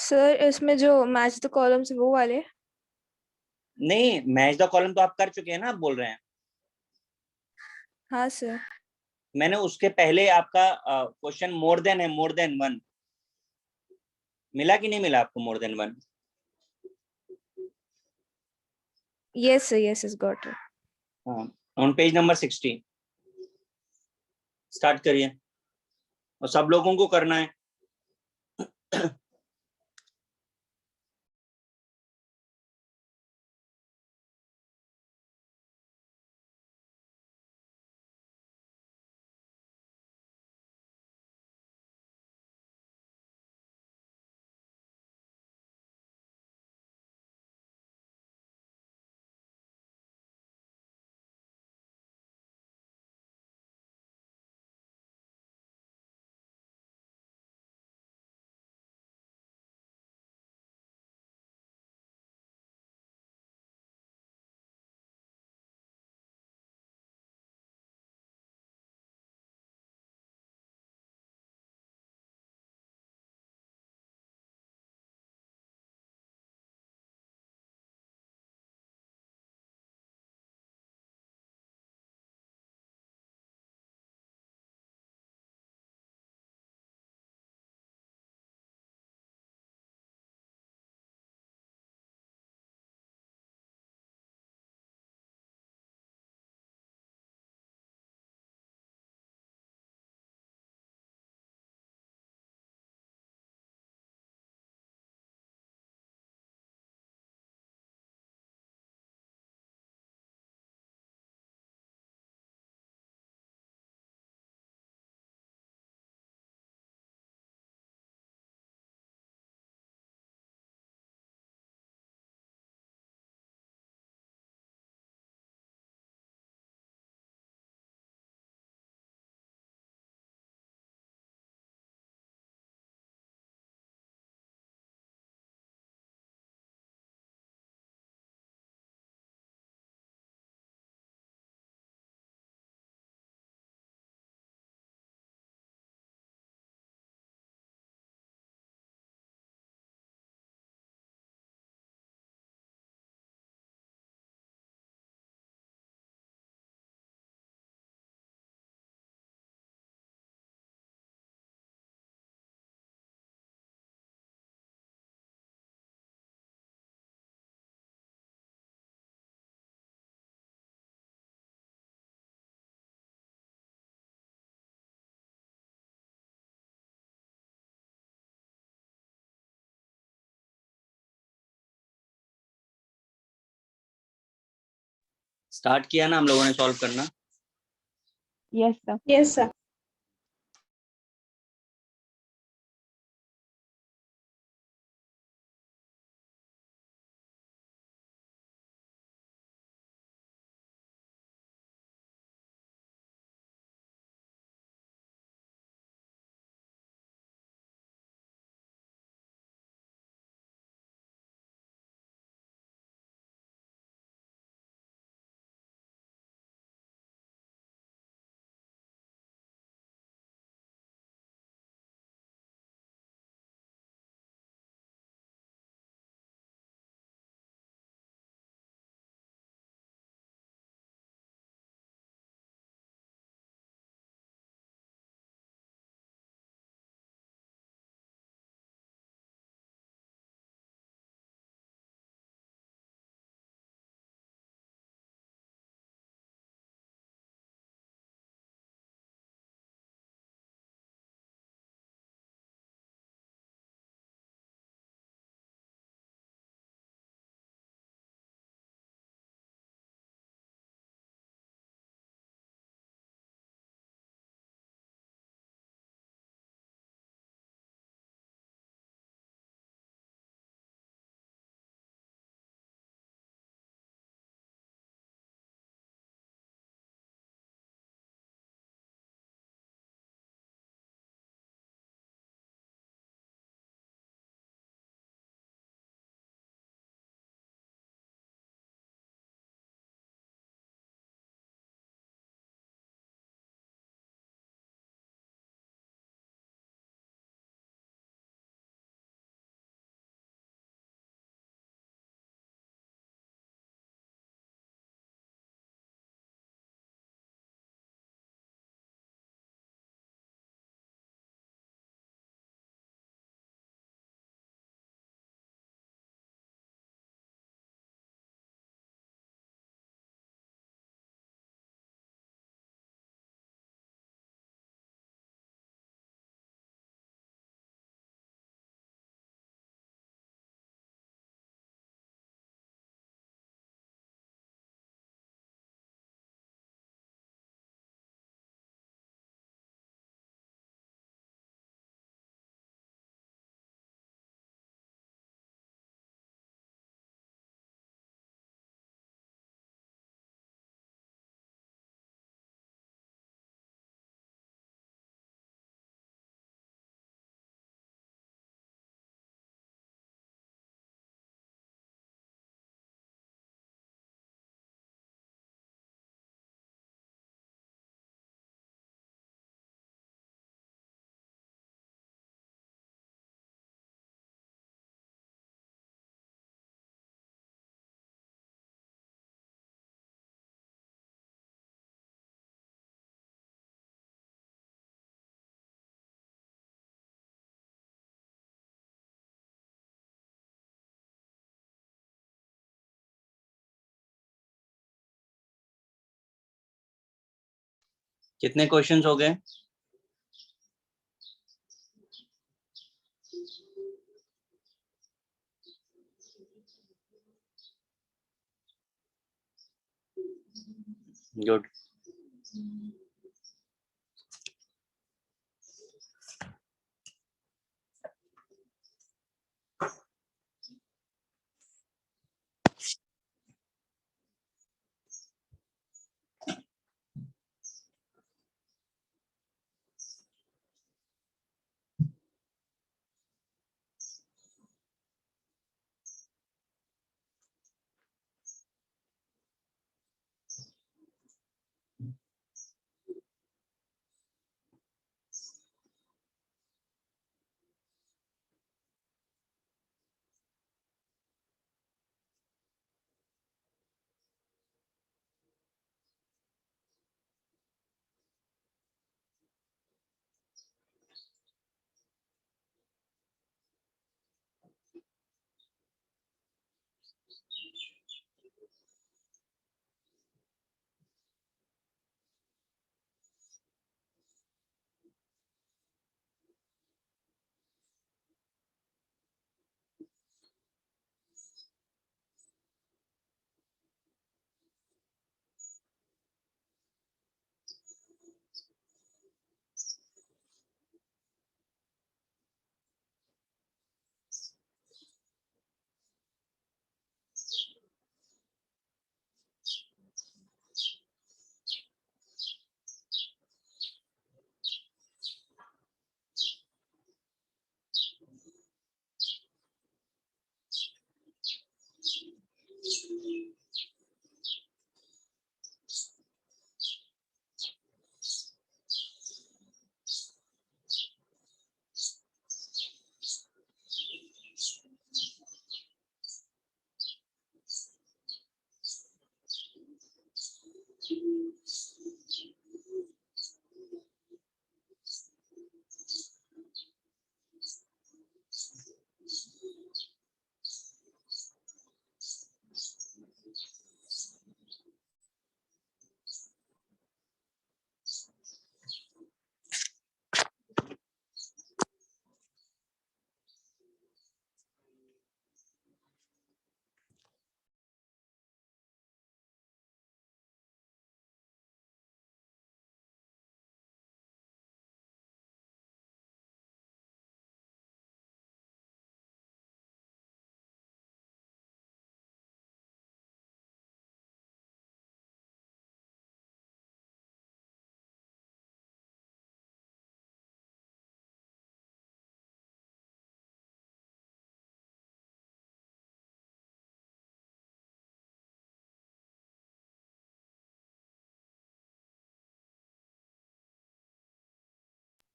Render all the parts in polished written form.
Sir इसमें जो match the columns वो वाले। नहीं, मैच द कॉलम तो आप कर चुके हैं ना, आप बोल रहे हैं। हाँ सर। मैंने उसके पहले आपका क्वेश्चन मोर देन है, मोर देन वन, मिला कि नहीं मिला आपको more than one? Yes sir, yes yes got it. हाँ, ऑन पेज नंबर 60 स्टार्ट करिए, और सब लोगों को करना है। स्टार्ट किया ना हम लोगों ने सॉल्व करना? Yes sir. Yes sir. कितने क्वेश्चंस हो गए? गुड।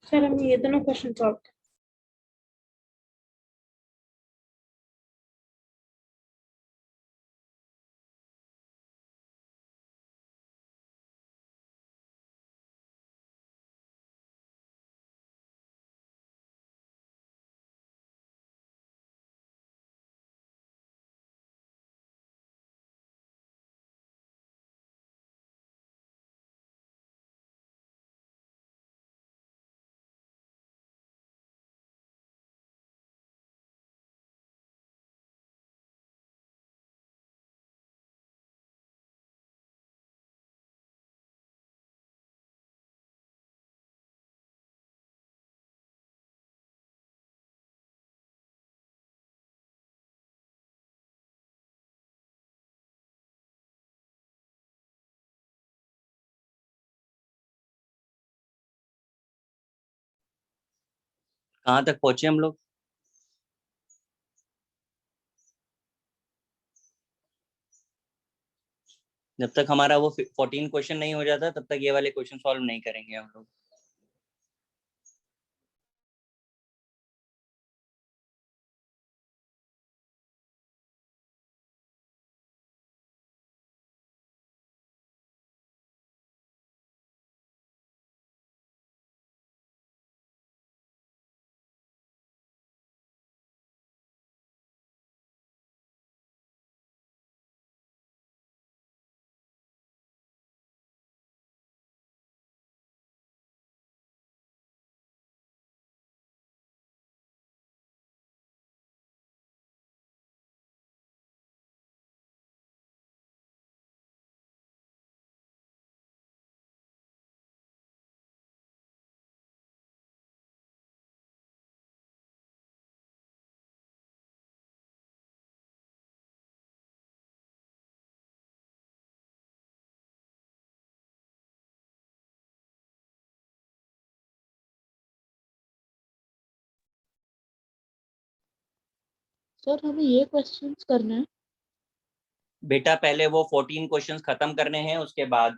सर हम ये दोनों क्वेश्चन सॉल्व कहाँ तक पहुंचे हम लोग? जब तक हमारा वो 14 क्वेश्चन नहीं हो जाता तब तक ये वाले क्वेश्चन सॉल्व नहीं करेंगे हम लोग। सर हमें ये क्वेश्चंस करना है। बेटा पहले वो 14 क्वेश्चंस खत्म करने हैं, उसके बाद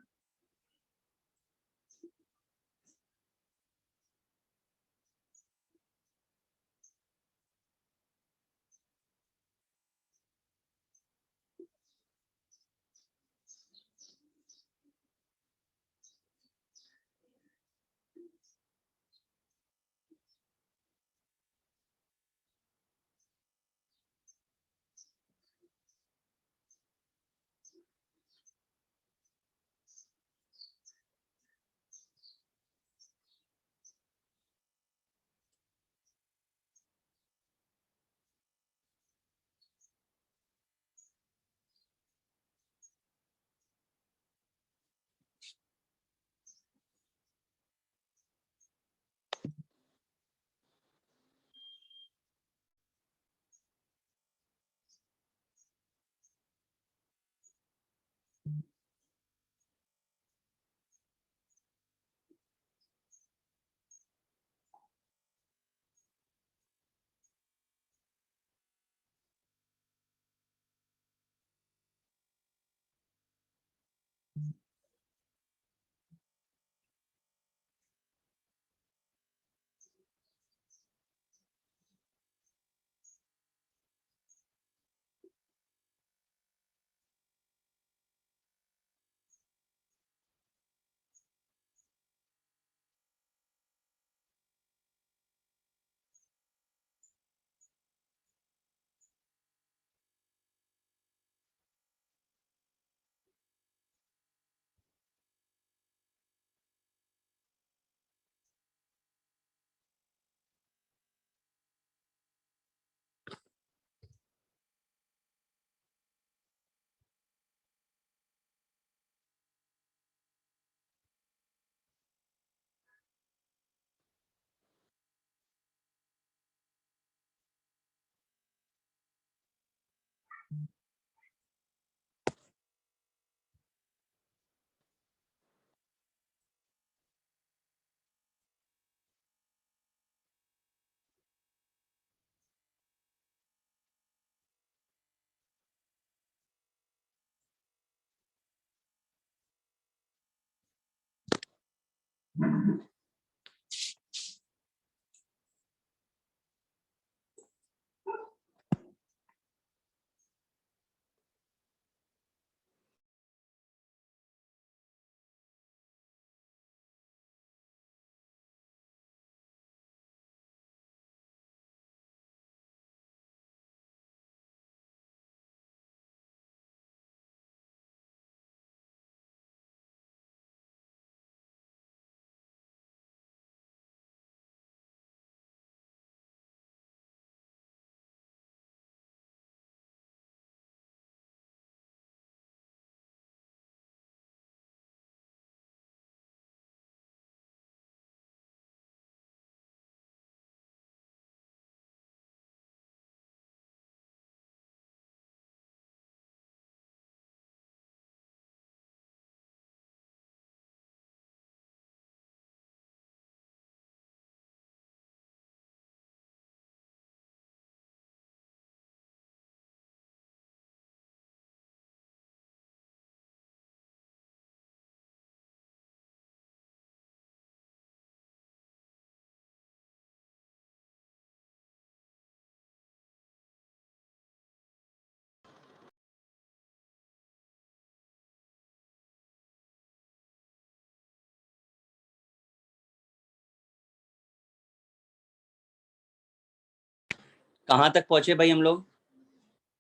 कहाँ तक पहुंचे भाई हम लोग?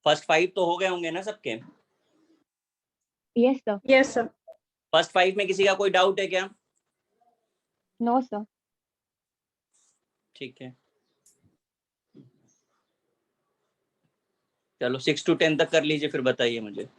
फर्स्ट 5 तो हो गए होंगे ना सबके? Yes, sir. Yes sir. First 5 में किसी का कोई डाउट है क्या? No, sir. ठीक है, चलो 6 to 10 तक कर लीजिए, फिर बताइए मुझे।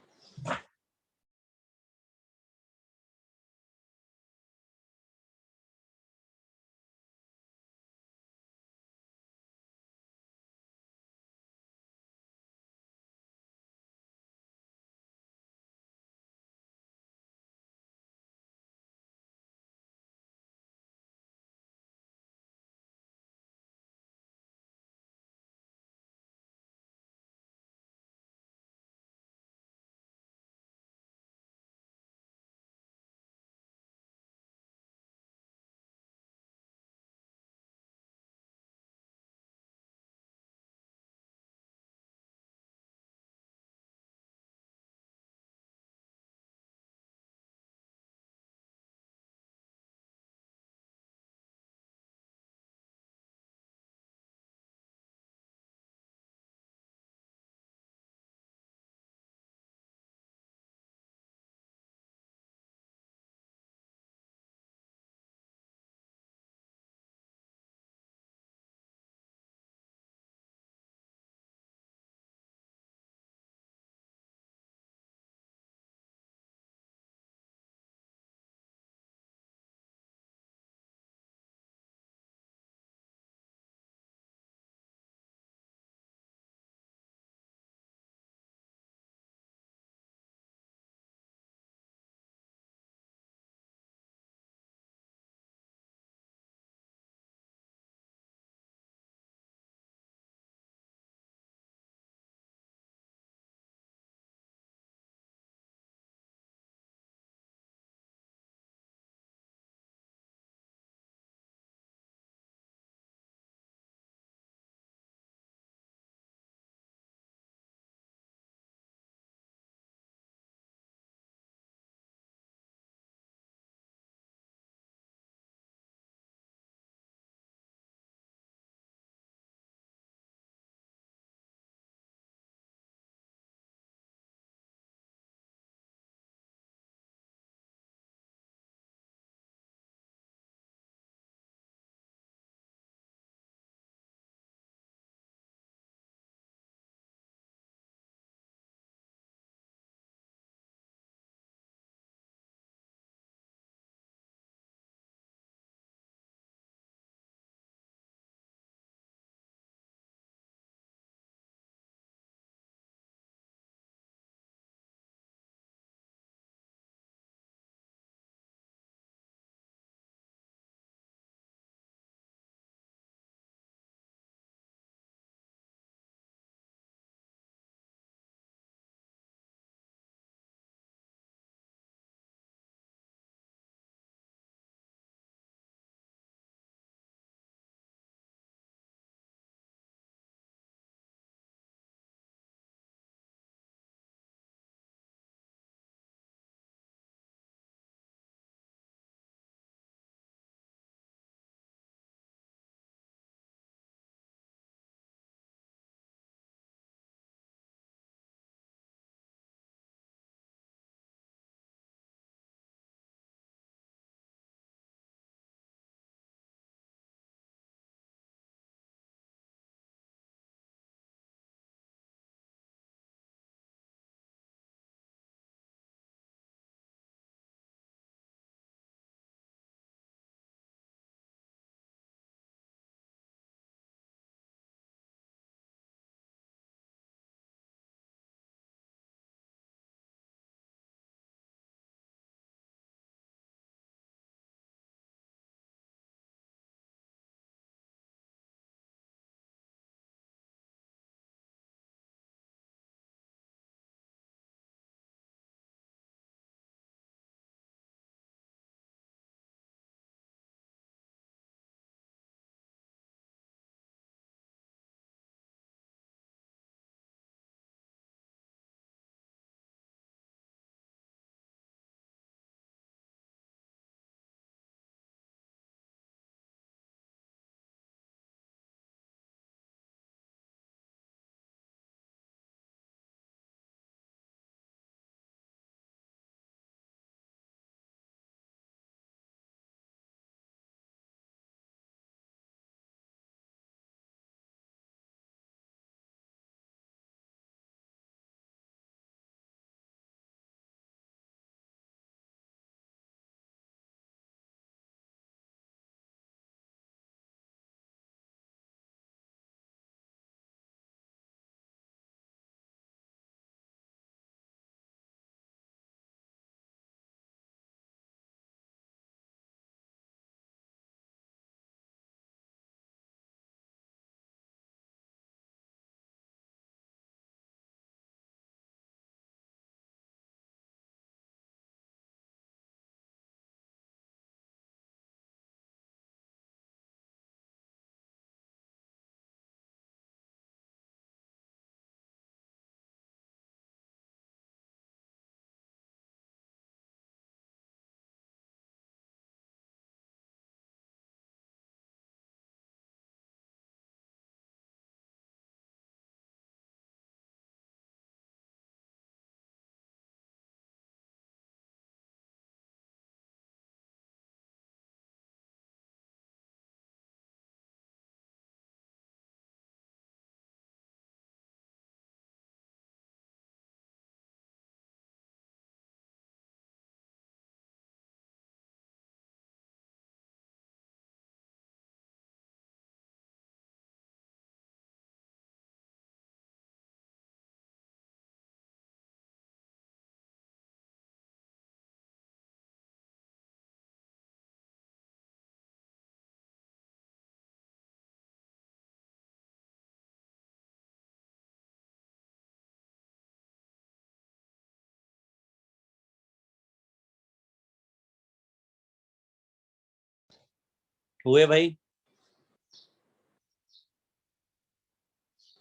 हुए भाई?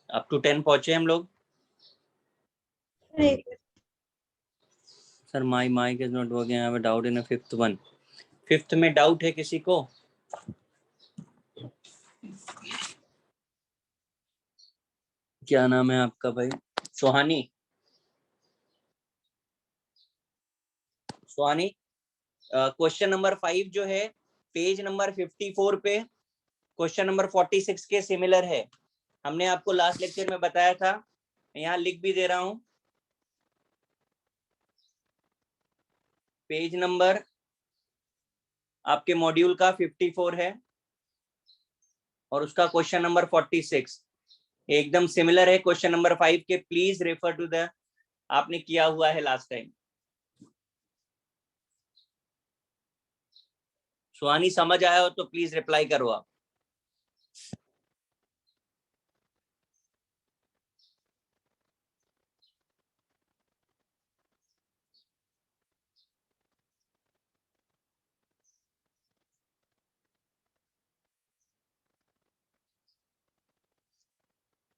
अप टू 10 पहुंचे हम लोग। एक sir my mic is not working, I have a doubt in a fifth one. Fifth में डाउट है किसी को? क्या नाम है आपका भाई? सुहानी। सुहानी, क्वेश्चन नंबर 5 जो है पेज नंबर 54 पे क्वेश्चन नंबर 46 के सिमिलर है। हमने आपको लास्ट लेक्चर में बताया था, यहाँ लिख भी दे रहा हूं। पेज नंबर आपके मॉड्यूल का 54 है और उसका क्वेश्चन नंबर 46 एकदम सिमिलर है क्वेश्चन नंबर 5 के। प्लीज रेफर टू द, आपने किया हुआ है लास्ट टाइम। सुहानी समझ आया हो तो प्लीज रिप्लाई करो आप।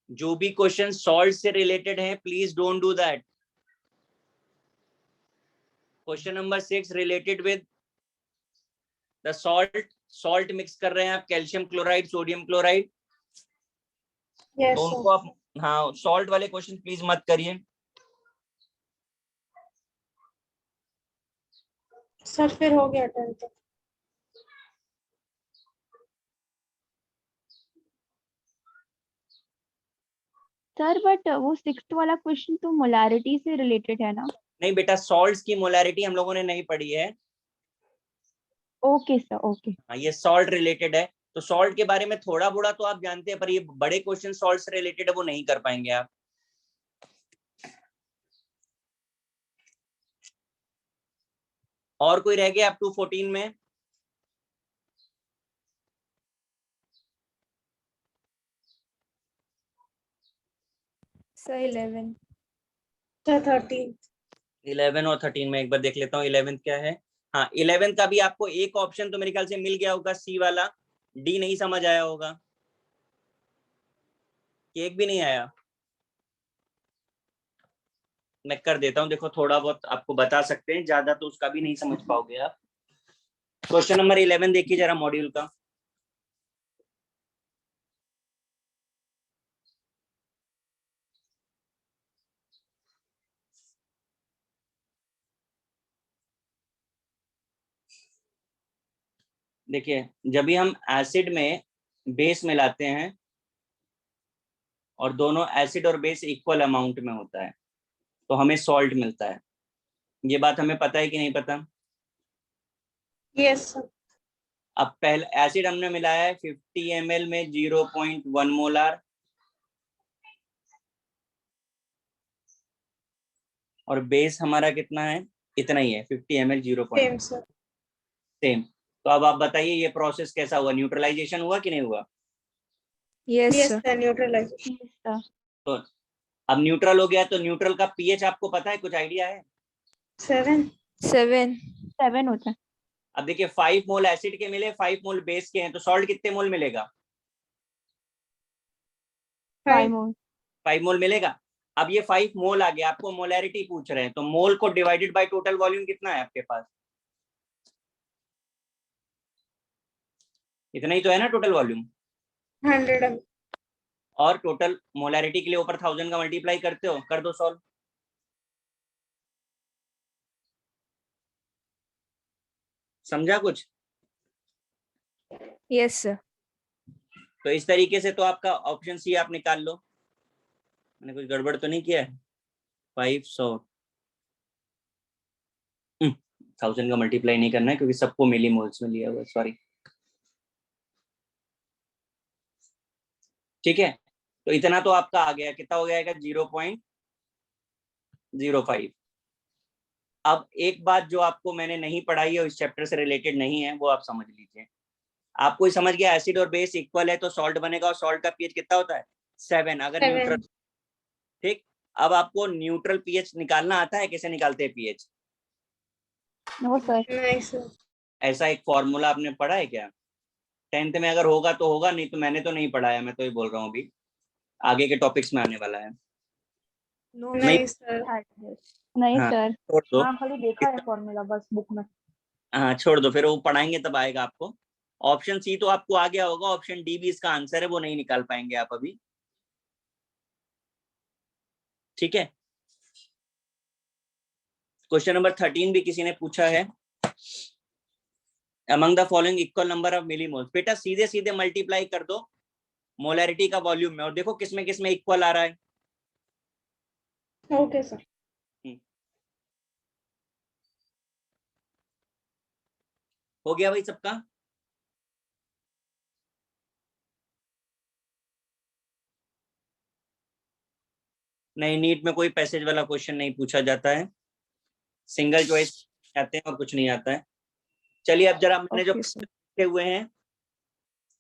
जो भी क्वेश्चन सॉल्ट से रिलेटेड है please don't do that. Question number 6 related with the salt mix कर रहे हैं आप, calcium chloride, sodium chloride, yes तो उनको आप, हाँ, सॉल्ट वाले क्वेश्चन प्लीज मत करिए। सर फिर हो गया 10 सर बट वो सिक्स्थ वाला क्वेश्चन तो मोलारिटी से रिलेटेड है ना? नहीं बेटा, सॉल्ट्स की मोलैरिटी हम लोगों ने नहीं पढ़ी है। Okay sir, okay. हाँ, ये सॉल्ट रिलेटेड है, तो सॉल्ट के बारे में थोड़ा बड़ा तो आप जानते हैं, पर ये बड़े क्वेश्चन सॉल्ट से रिलेटेड है वो नहीं कर पाएंगे आप। और कोई रह गया अप टू 14 में? सर 11। सर 13 11 और 13 में एक बार देख लेता हूँ 11 क्या है। हाँ, 11 का भी आपको एक ऑप्शन तो मेरे ख्याल से मिल गया होगा, सी वाला। डी नहीं समझ आया होगा, एक भी नहीं आया। मैं कर देता हूँ, देखो थोड़ा बहुत आपको बता सकते हैं, ज्यादा तो उसका भी नहीं समझ पाओगे आप। क्वेश्चन नंबर 11 देखिए जरा मॉड्यूल का। देखिए, जब भी हम एसिड में बेस मिलाते हैं और दोनों एसिड और बेस इक्वल अमाउंट में होता है तो हमें सॉल्ट मिलता है। ये बात हमें पता है कि नहीं पता? yes सर अब पहले एसिड हमने मिलाया है 50 ml में 0.1 मोलार, और बेस हमारा कितना है? इतना ही है, 50 ml 0. Same sir same. तो अब आप बताइए ये प्रोसेस कैसा हुआ, न्यूट्रलाइजेशन हुआ कि नहीं हुआ? Yes yes sir. Sir neutralization yes sir. तो अब न्यूट्रल हो गया, तो न्यूट्रल का पीएच आपको पता है, कुछ आइडिया है? 7 7। 7 होता है। अब देखिए 5 मोल एसिड के मिले, 5 मोल बेस के हैं, तो सॉल्ट कितने मोल मिलेगा? 5 5 मोल। 5 मोल मिलेगा। अब ये 5 मोल आ गया, आपको मोलैरिटी पूछ रहे हैं, तो मोल को डिवाइडेड बाय टोटल वॉल्यूम कितना है आपके पास? इतना ही तो है ना टोटल वॉल्यूम। 100 ml और टोटल मोलैरिटी के लिए ऊपर 1000 का मल्टीप्लाई करते हो, कर दो सॉल्व। समझा कुछ? Yes sir. तो इस तरीके से तो आपका ऑप्शन सी आप निकाल लो। मैंने कुछ गड़बड़ तो नहीं किया है? 500 1000 का मल्टीप्लाई नहीं करना है क्योंकि सबको मिली मोल्स में लिया हुआ, सॉरी। ठीक है, तो इतना तो आपका आ गया, कितना हो जाएगा? 0.05। अब एक बात जो आपको मैंने नहीं पढ़ाई है, इस चैप्टर से रिलेटेड नहीं है, वो आप समझ लीजिए। आपको समझ गया एसिड और बेस इक्वल है तो सॉल्ट बनेगा, और सॉल्ट का पीएच कितना होता है? 7 अगर न्यूट्रल। 7 ठीक, अब आपको न्यूट्रल पीएच निकालना आता है? कैसे निकालते हैं पीएच? No sir. नहीं सर ऐसा एक फॉर्मूला आपने पढ़ा है क्या? 10th में अगर होगा तो होगा, नहीं तो मैंने तो नहीं पढ़ाया, मैं तो ये बोल रहा हूँ अभी आगे के टॉपिक्स में आने वाला है। नो नहीं सर। नहीं हाँ सर। छोड़ दो, हाँ खाली देखा है फॉर्मूला बस बुक में। हाँ छोड़ दो, फिर वो पढ़ाएंगे तब आएगा आपको। ऑप्शन सी तो आपको आ गया होगा, ऑप्शन डी भी इसका आंसर है, वो नहीं निकाल पाएंगे आप अभी। ठीक है, क्वेश्चन नंबर 13 भी किसी ने पूछा है। Among the following equal number of millimoles, बेटा सीधे सीधे मल्टीप्लाई कर दो मोलैरिटी का वॉल्यूम में, और देखो किसमें इक्वल आ रहा है। Okay sir. हो गया भाई सबका? नहीं, नीट में कोई पैसेज वाला क्वेश्चन नहीं पूछा जाता है, सिंगल चॉइस आते हैं और कुछ नहीं आता है। चलिए अब जरा मैंने जो ओके सर। लिखे हुए हैं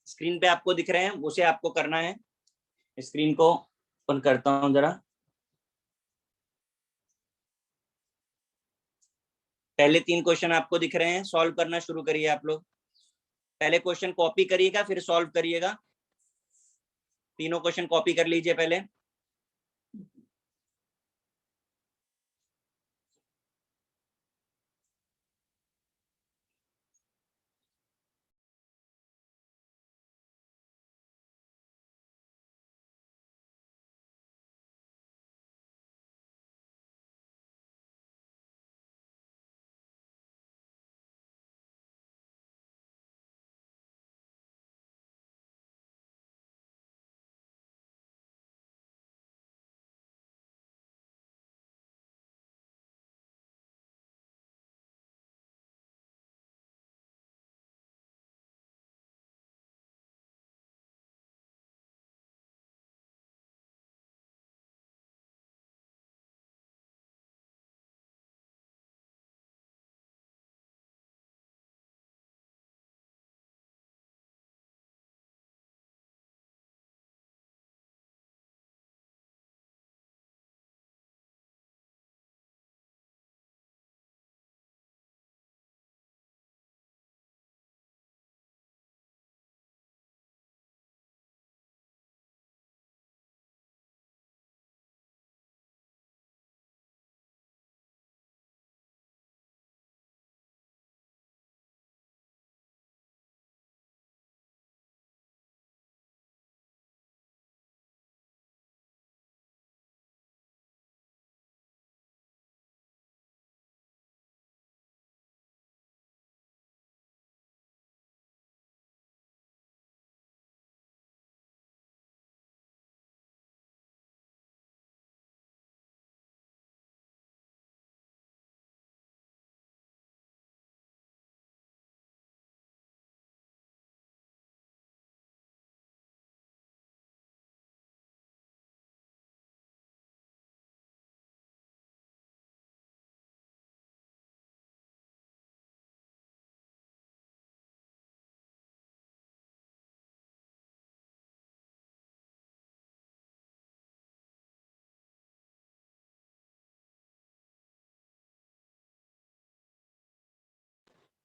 स्क्रीन पे आपको दिख रहे हैं, उसे आपको करना है। स्क्रीन को ओपन करता हूं जरा। पहले 3 क्वेश्चन आपको दिख रहे हैं, सॉल्व करना शुरू करिए आप लोग। पहले क्वेश्चन कॉपी करिएगा फिर सॉल्व करिएगा। तीनों क्वेश्चन कॉपी कर लीजिए पहले।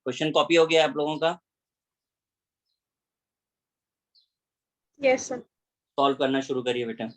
क्वेश्चन कॉपी हो गया आप लोगों का? Yes sir. सॉल्व करना शुरू करिए बेटा।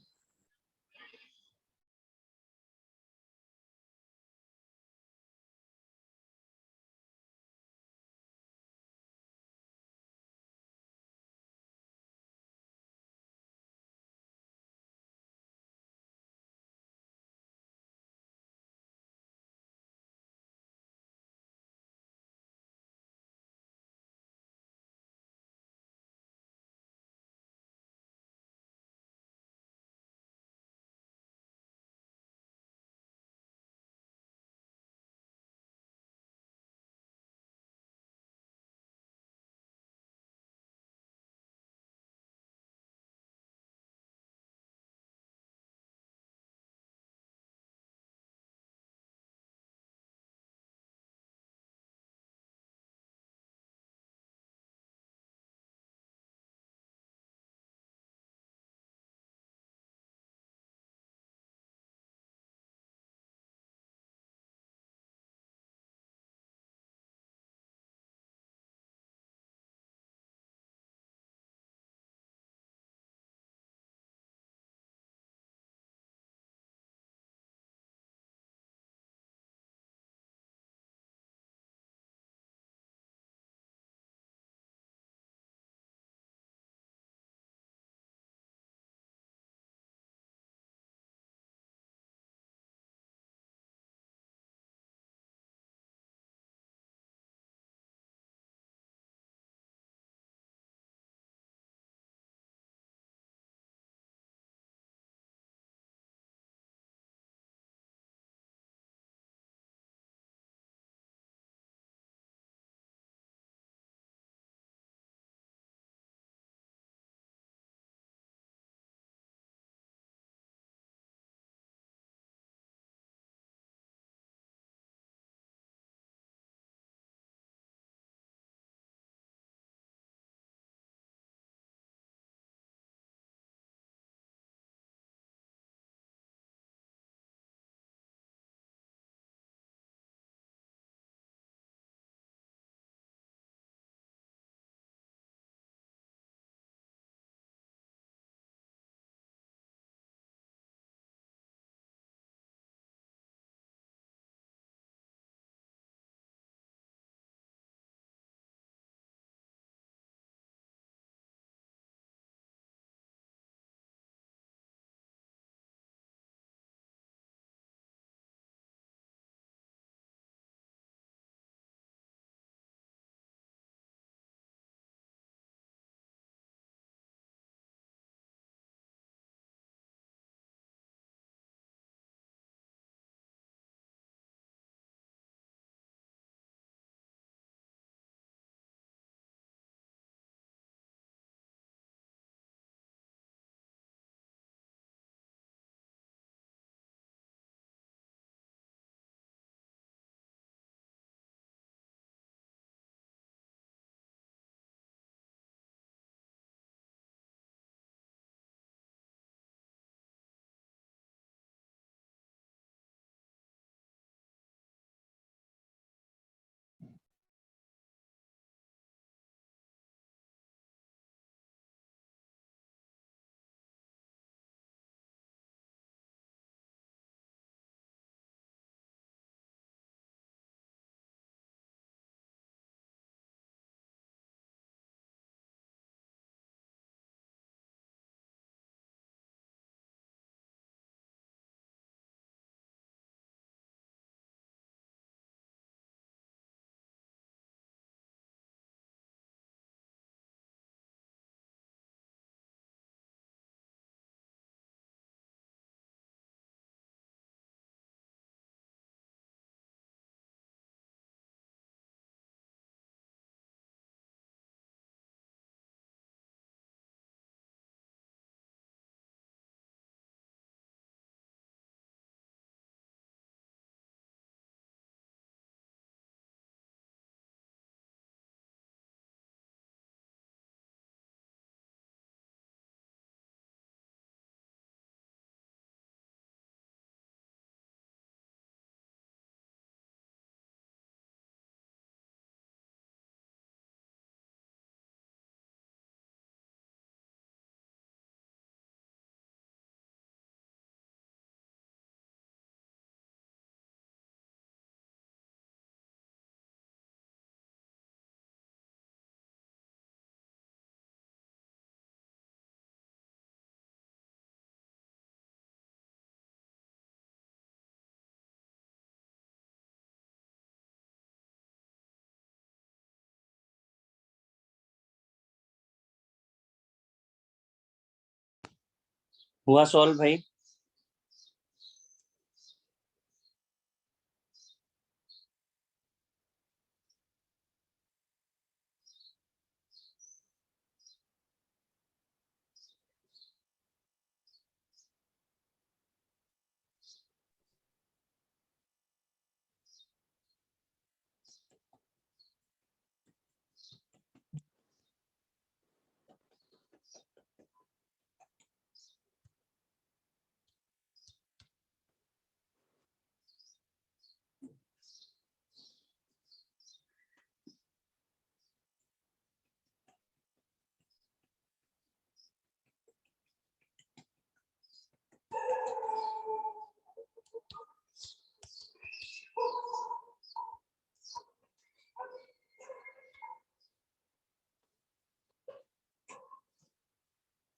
हुआ सॉल्व भाई?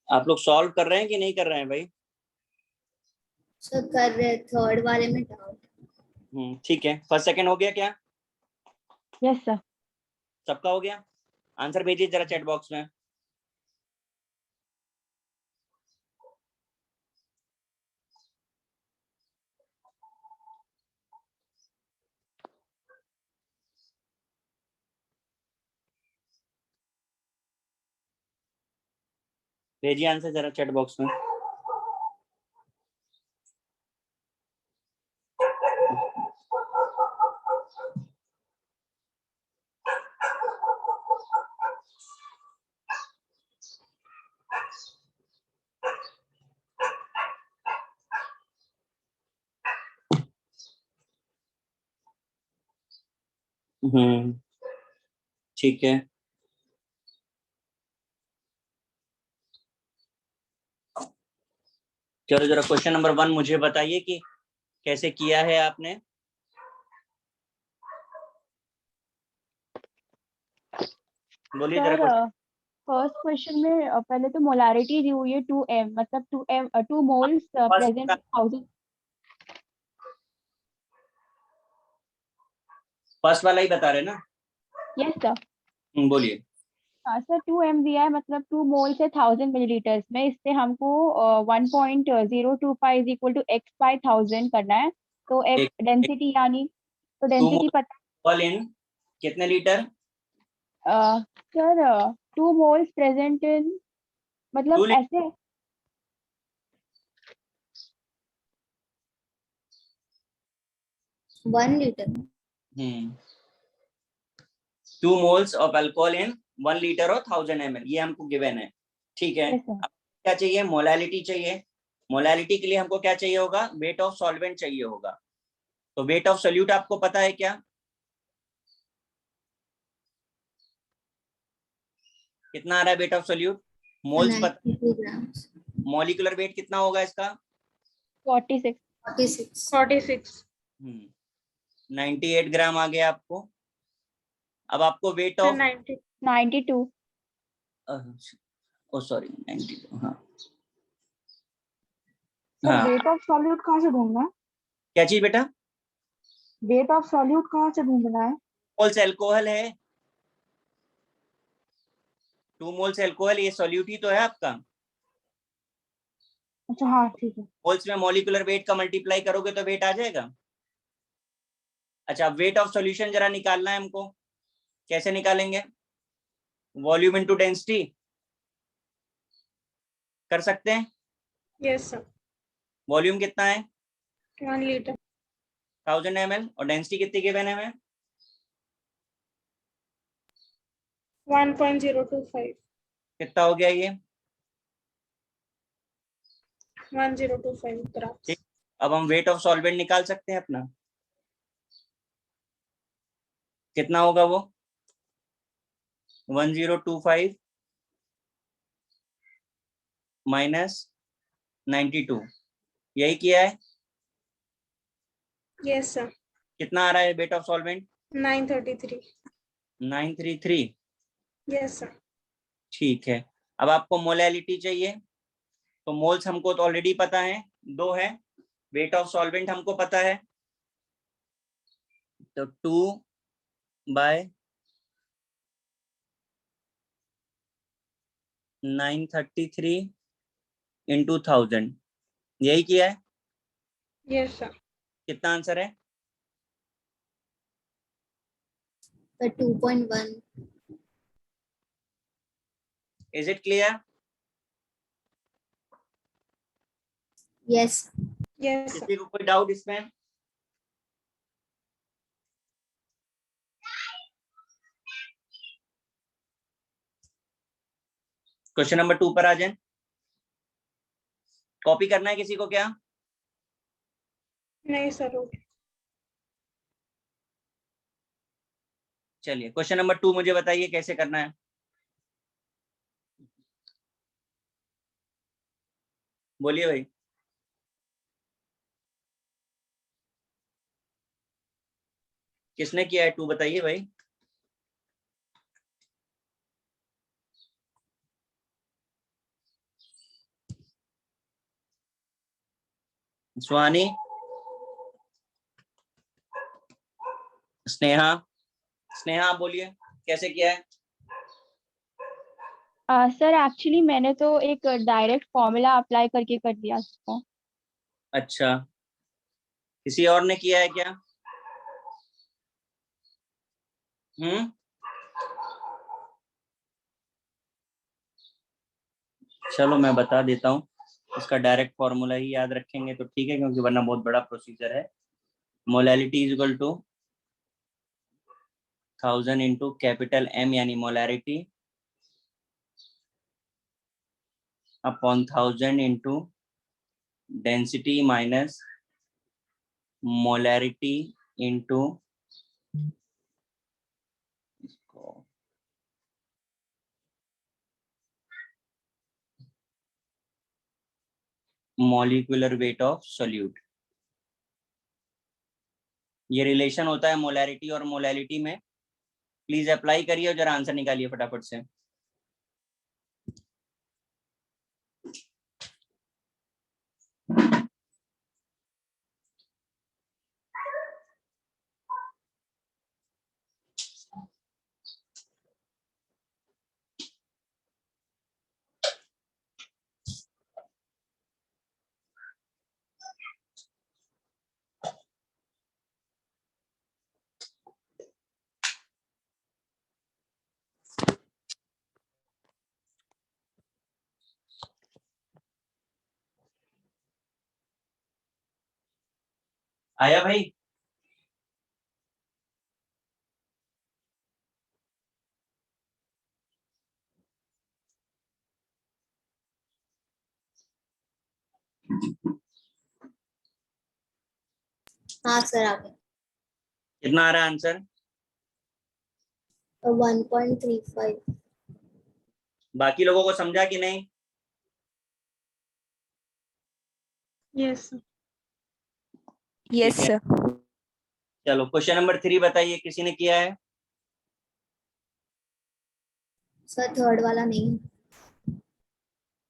आप लोग सॉल्व कर रहे हैं कि नहीं कर रहे हैं भाई? सर कर रहे, थर्ड वाले में डाउट। ठीक है। फर्स्ट सेकंड हो गया क्या? Yes sir. सबका हो गया? आंसर भेजिए जरा चैट बॉक्स में। भेजिए आंसर जरा चैट बॉक्स में। ठीक है। चलो जरा क्वेश्चन नंबर 1 मुझे बताइए कि कैसे किया है आपने। बोलिए जरा सर क्वेश्चन। फर्स्ट क्वेश्चन में पहले तो मोलारिटी दी हुई है 2m, मतलब 2 मोल्स प्रेजेंट फर्स्ट 1000। फर्स्ट वाला ही बता रहे ना? Yes sir. बोलिए। हाँ सर, 2m दिया है, मतलब 2 मोल्स है 1000 मिलीलीटर्स में, इससे हमको 1.025 इक्वल टू x/1000 करना है। तो एक, डेंसिटी यानी, तो टू डेंसिटी पता मोल इन कितने litre? Sir 2 moles present in, 2 मतलब लीटर। ऐसे। 1 litre. 2 moles of alcohol in 1 litre और 1000 ml, ये हमको गिवन है। ठीक है। Yes sir. अब क्या चाहिए? मोलैलिटी चाहिए। मोलैलिटी के लिए हमको क्या चाहिए होगा? वेट ऑफ सॉल्वेंट चाहिए होगा। तो वेट ऑफ सोल्यूट आपको पता है क्या? कितना आ रहा है वेट ऑफ सोल्यूट? मोल्स पता? 92 ग्राम्स। मॉलिक्यूलर वेट कितना होगा इसका? 46। 46। 46। 98 ग्राम आ गया आपको। अब आपको weight sir of 90। 92। Oh sorry 90। हाँ सर हाँ। वेट ऑफ सॉल्यूट कहाँ से ढूंढना है? क्या चीज बेटा? वेट ऑफ सॉल्यूट कहाँ से ढूंढना है? मोल्स एल्कोहल है। 2 मोल्स एल्कोहल, ये सॉल्यूट ही तो है आपका। अच्छा हाँ ठीक है। मोल्स में मॉलिक्यूलर वेट का मल्टीप्लाई करोगे तो वेट आ जाएगा। अच्छा, वेट ऑफ सॉल्यूशन जरा निकालना है हमको। कैसे निकालेंगे? वॉल्यूम इनटू डेंसिटी कर सकते हैं। Yes sir. वॉल्यूम कितना है? 1 लीटर। 1000 ml। और डेंसिटी कितनी गिवन है हमें? 1.025। कितना हो गया ये? 1025 ग्राम्स। ठीक। अब हम वेट ऑफ सॉल्वेंट निकाल सकते हैं अपना। कितना होगा वो? 1025 माइनस 92, यही किया है। Yes sir. कितना आ रहा है weight of solvent? 933। 933। Yes sir. ठीक है। अब आपको मोलैलिटी चाहिए। तो मोल्स हमको तो ऑलरेडी पता है, 2 है। वेट ऑफ सॉल्वेंट हमको पता है, तो 2/933 इंटू 1000, यही किया है? Yes, sir. कितना आंसर है? The 2.1. Is it clear? Yes. Yes, sir. किसी को कोई डाउट इसमें? क्वेश्चन नंबर 2 पर आ जाए। कॉपी करना है किसी को क्या? नहीं सर, हो गया। चलिए क्वेश्चन नंबर 2 मुझे बताइए कैसे करना है। बोलिए भाई। किसने किया है 2 बताइए भाई। सुहानी, स्नेहा, स्नेहा आप बोलिए कैसे किया है। सर एक्चुअली मैंने तो एक डायरेक्ट फॉर्मूला अप्लाई करके कर दिया उसको। अच्छा, किसी और ने किया है क्या? चलो मैं बता देता हूँ, इसका डायरेक्ट फॉर्मूला ही याद रखेंगे तो ठीक है, क्योंकि वरना बहुत बड़ा प्रोसीजर है। Molality is equal to 1000 into capital M यानी molarity upon 1000 into density minus molarity into molecular weight of solute. ये रिलेशन होता है मोलैरिटी और मोलैलिटी में। प्लीज अप्लाई करिए और जरा आंसर निकालिए फटाफट से। आया भाई? हाँ सर, आ गया। कितना आ रहा है आंसर? 1.35. बाकी लोगों को समझा कि नहीं? Yes, sir. यस ठीक है, सर। चलो क्वेश्चन नंबर 3 बताइए, किसी ने किया है? सर थर्ड वाला नहीं।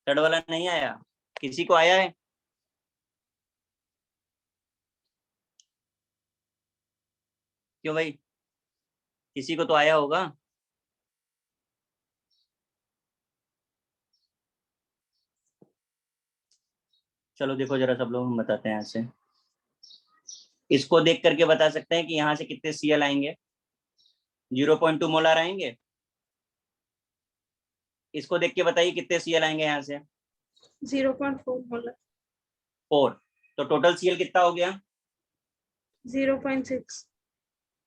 थर्ड वाला नहीं आया? किसी को आया है? क्यों भाई, किसी को तो आया होगा। चलो देखो जरा सब लोग, हम बताते हैं यहाँ से। इसको देख करके बता सकते हैं कि यहाँ से कितने Cl आएंगे। 0.2 मोलार आएंगे। इसको देख के बताइए कितने Cl आएंगे यहाँ से। 0.4 मोलर. 4। तो टोटल Cl कितना हो गया? 0.6.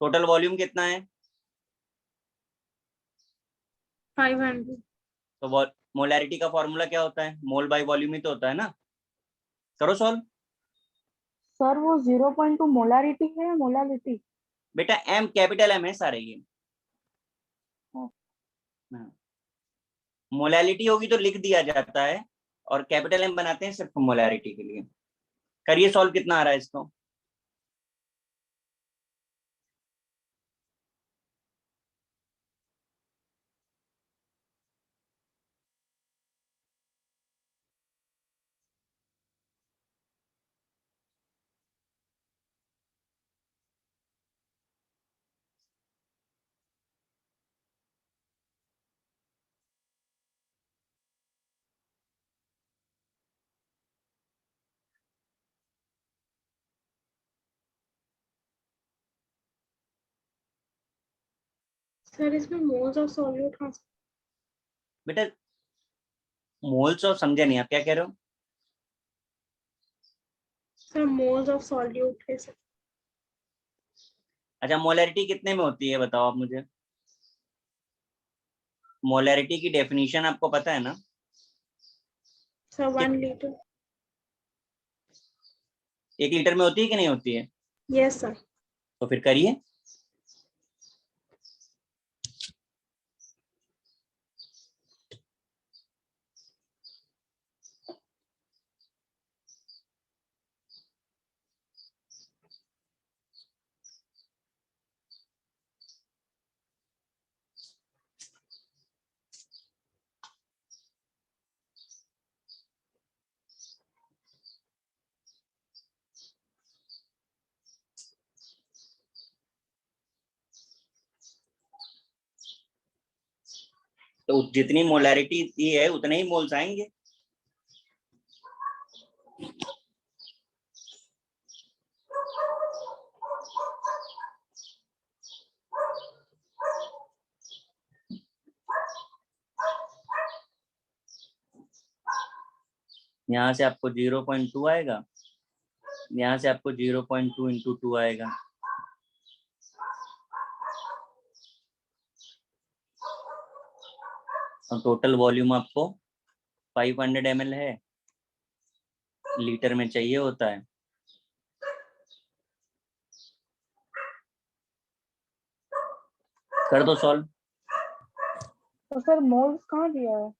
टोटल वॉल्यूम कितना है? 500. तो मोलैरिटी का फॉर्मूला क्या होता है? मोल बाय वॉल्यूम ही तो होता है ना। करो सॉल्व। सर वो 0.2 मोलारिटी है या मोलालिटी? बेटा M कैपिटल M है सारे ये। मोलैलिटी होगी तो लिख दिया जाता है, और कैपिटल M बनाते हैं सिर्फ मोलैरिटी के लिए। करिए सॉल्व, कितना आ रहा है इसको। सर इसमें मोल्स ऑफ सॉल्यूट बेटा मोल्स ऑफ समझे नहीं, आप क्या कह रहे हो? सर मोल्स ऑफ सॉल्यूट है सर। अच्छा मोलैरिटी कितने में होती है बताओ आप मुझे। मोलैरिटी की डेफिनेशन आपको पता है ना? Sir 1 litre. 1 लीटर में होती है कि नहीं होती है? Yes sir. तो फिर करिए। तो जितनी मोलैरिटी दी है उतने ही मोल्स आएंगे। यहाँ से आपको 0.2 आएगा, यहाँ से आपको 0.2 इंटू 2 आएगा। और टोटल वॉल्यूम आपको 500 ml है, लीटर में चाहिए होता है। कर दो सॉल्व। तो सर मोल्स कहाँ दिया है?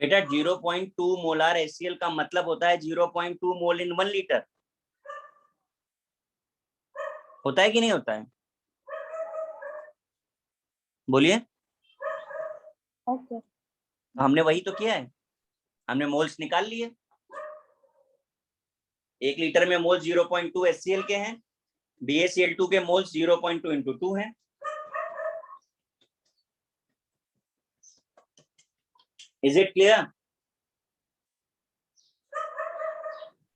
बेटा 0.2 मोलार HCl का मतलब होता है 0.2 मोल इन 1 लीटर। होता है कि नहीं होता है? बोलिए। ओके। तो हमने वही तो किया है, हमने मोल्स निकाल लिए। 1 लीटर में मोल्स 0.2 HCl के हैं, BaCl2 के मोल्स 0.2 इंटू 2 है। Is it clear?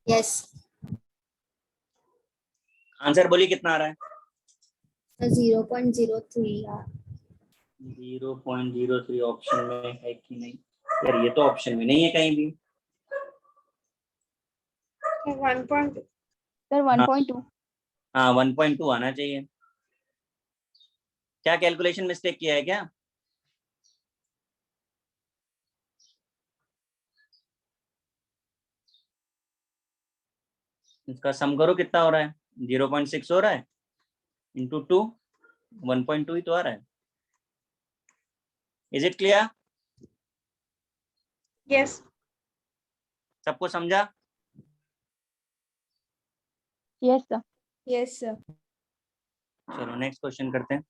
Yes. Answer बोलिए कितना आ रहा है? 0.03 यार। 0.03 ऑप्शन में है कि नहीं? यार ये तो ऑप्शन में नहीं है कहीं भी। सर 1. सर हाँ 1.2। हाँ 1.2 आना चाहिए। क्या कैलकुलेशन मिस्टेक किया है क्या? इसका सम करो कितना हो रहा है। 0.6 हो रहा है इंटू 2, 1.2 ही तो आ रहा है। Is it clear? यस। सबको समझा? Yes sir. Yes, sir. चलो नेक्स्ट क्वेश्चन करते हैं।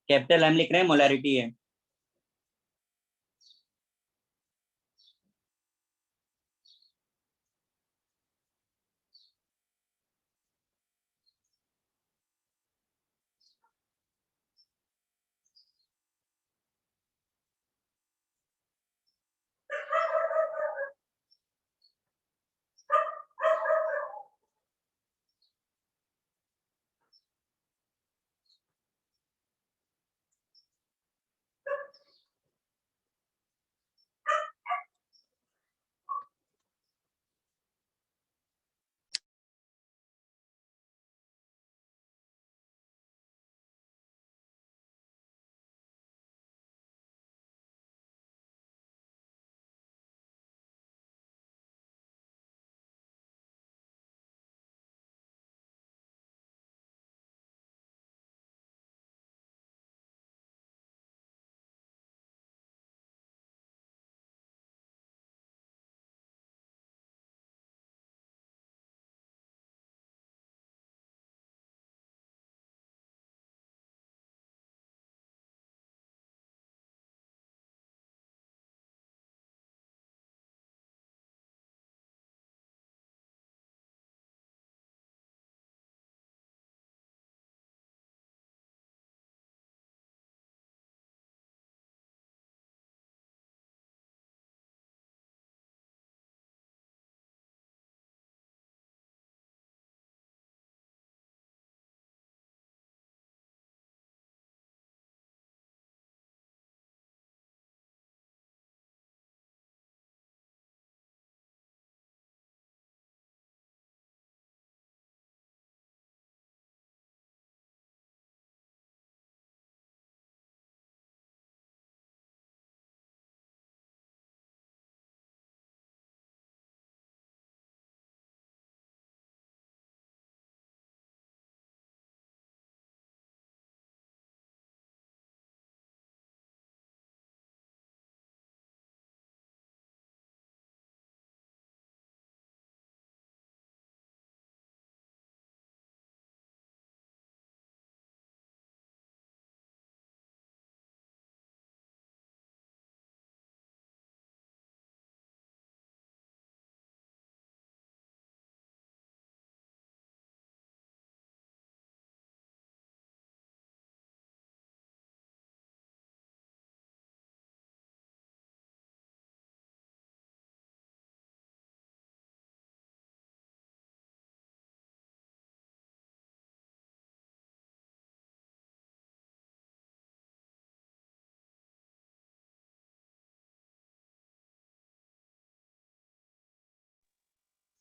कैपिटल एम लिख रहे हैं, मोलैरिटी है।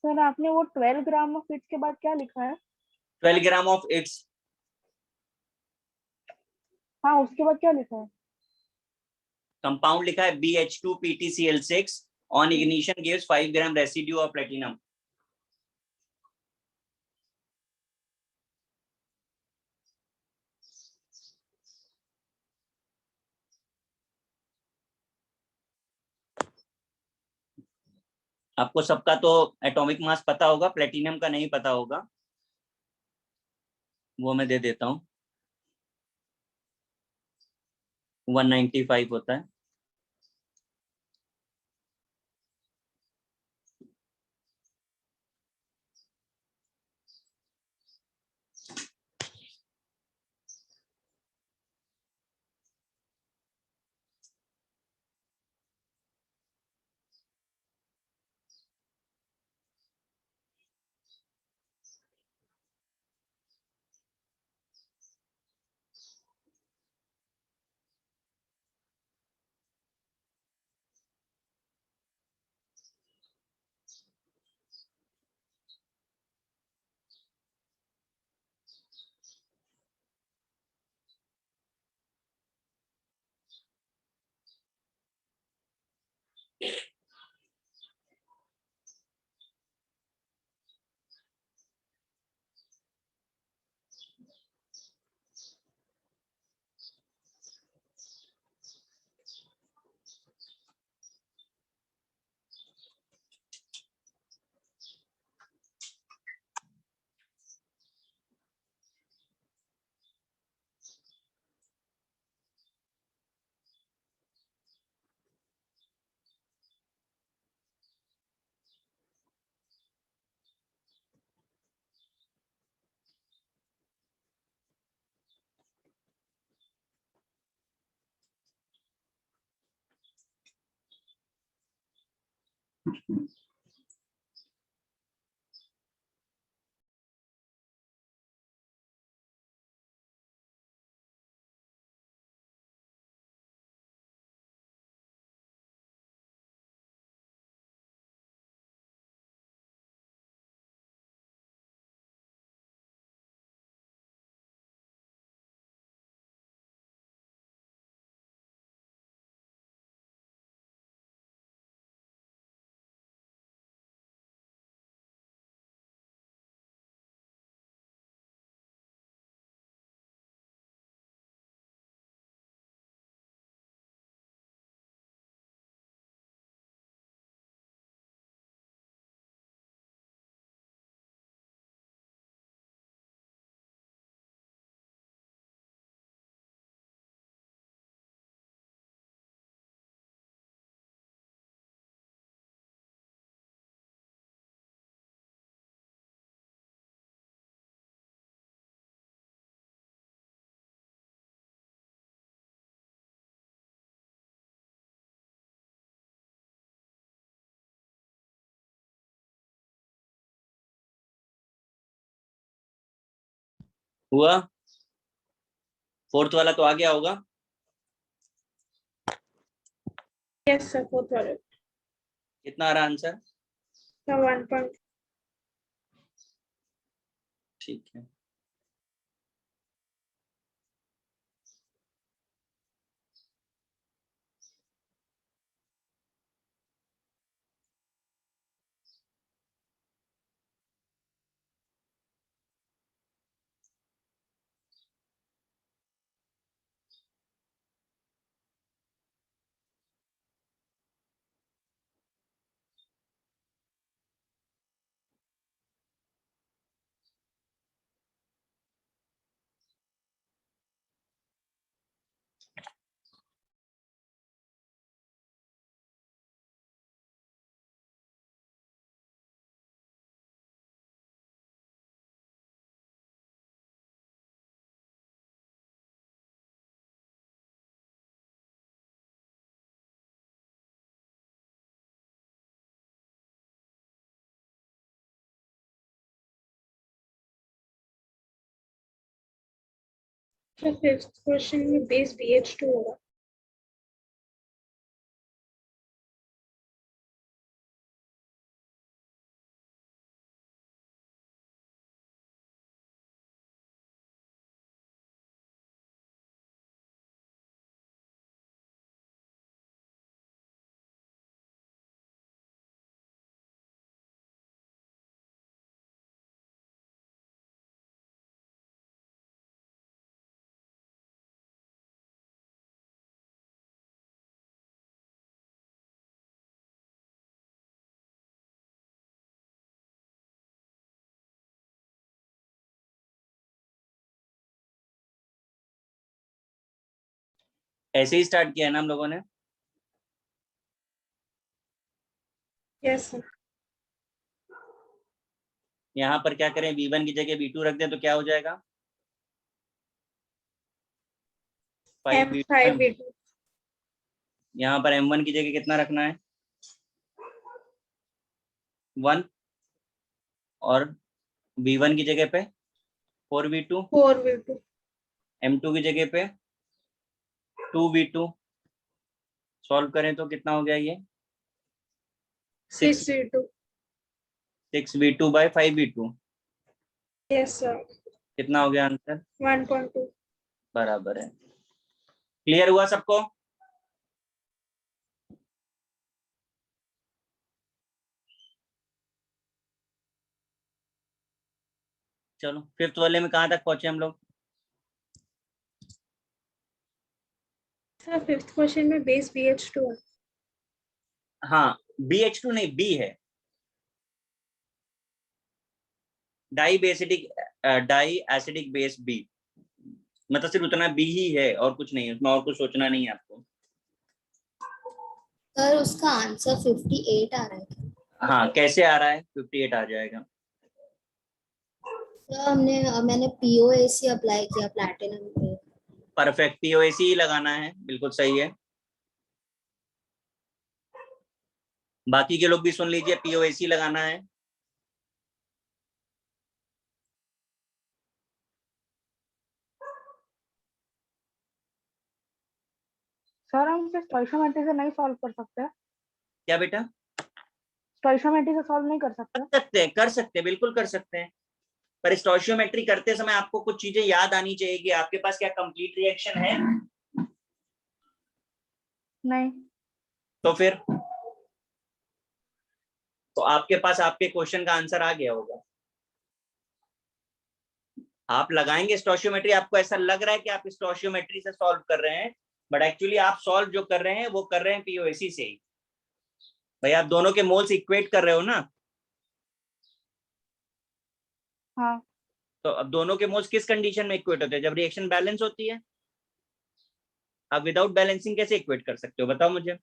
सर आपने वो 12 ग्राम ऑफ इट्स के बाद क्या लिखा है? 12 ग्राम ऑफ इट्स, हाँ उसके बाद क्या लिखा है? कंपाउंड लिखा है BH2PtCl6 on ignition gives 5 gram residue of platinum. आपको सबका तो एटॉमिक मास पता होगा, प्लेटिनम का नहीं पता होगा, वो मैं दे देता हूँ। 195 होता है। हुआ? फोर्थ वाला तो आ गया होगा। Yes, sir. Fourth वाले. कितना आ रहा आंसर? Sir, 1. ठीक है। Sir, fifth question में base BH2 होगा. ऐसे ही स्टार्ट किया है ना हम लोगों ने? Yes sir. यहाँ पर क्या करें, V1 की जगह V2 रख दें तो क्या हो जाएगा? 5V2। M5V2। यहाँ पर M1 की जगह कितना रखना है? 1। और V1 की जगह पे 4V2। 4V2। M2 की जगह पे 2V2। सॉल्व करें तो कितना हो गया ये? 6V2। 6V2 bye 5V2। Yes sir. कितना हो गया आंसर? 1.2। बराबर है। क्लियर हुआ सबको? चलो फिफ्थ वाले में कहाँ तक पहुंचे हम लोग? सर फिफ्थ क्वेश्चन में बेस BH2 है। हाँ, BH2 नहीं, B है। Diacidic base B। मतलब सिर्फ उतना B ही है और कुछ नहीं है उसमें, और कुछ सोचना नहीं है आपको। सर उसका आंसर 58 आ रहा है। हाँ, कैसे आ रहा है? 58 आ जाएगा। सर मैंने POAC अप्लाई किया प्लैटिनम पे। परफेक्ट, POAC ही लगाना है, बिल्कुल सही है। बाकी के लोग भी सुन लीजिए, POAC लगाना है। सर हम इसे स्टोइशियोमेट्री से नहीं सॉल्व कर सकते? क्या बेटा? स्टोइशियोमेट्री से सॉल्व नहीं कर सकते? कर सकते हैं, बिल्कुल कर सकते हैं। पर स्टोइशियोमेट्री करते समय आपको कुछ चीजें याद आनी चाहिए कि आपके पास क्या कंप्लीट रिएक्शन है। नहीं। तो फिर तो आपके पास आपके क्वेश्चन का आंसर आ गया होगा। आप लगाएंगे स्टोइशियोमेट्री, आपको ऐसा लग रहा है कि आप स्टोइशियोमेट्री से सॉल्व कर रहे हैं, बट एक्चुअली आप सॉल्व जो कर रहे हैं वो कर रहे हैं POAC से ही। भाई आप दोनों के मोल्स इक्वेट कर रहे हो ना? हाँ। तो अब दोनों के मोल्स किस कंडीशन में इक्वेट होते हैं? जब रिएक्शन बैलेंस होती है। आप विदाउट बैलेंसिंग कैसे इक्वेट कर सकते हो, बताओ मुझे।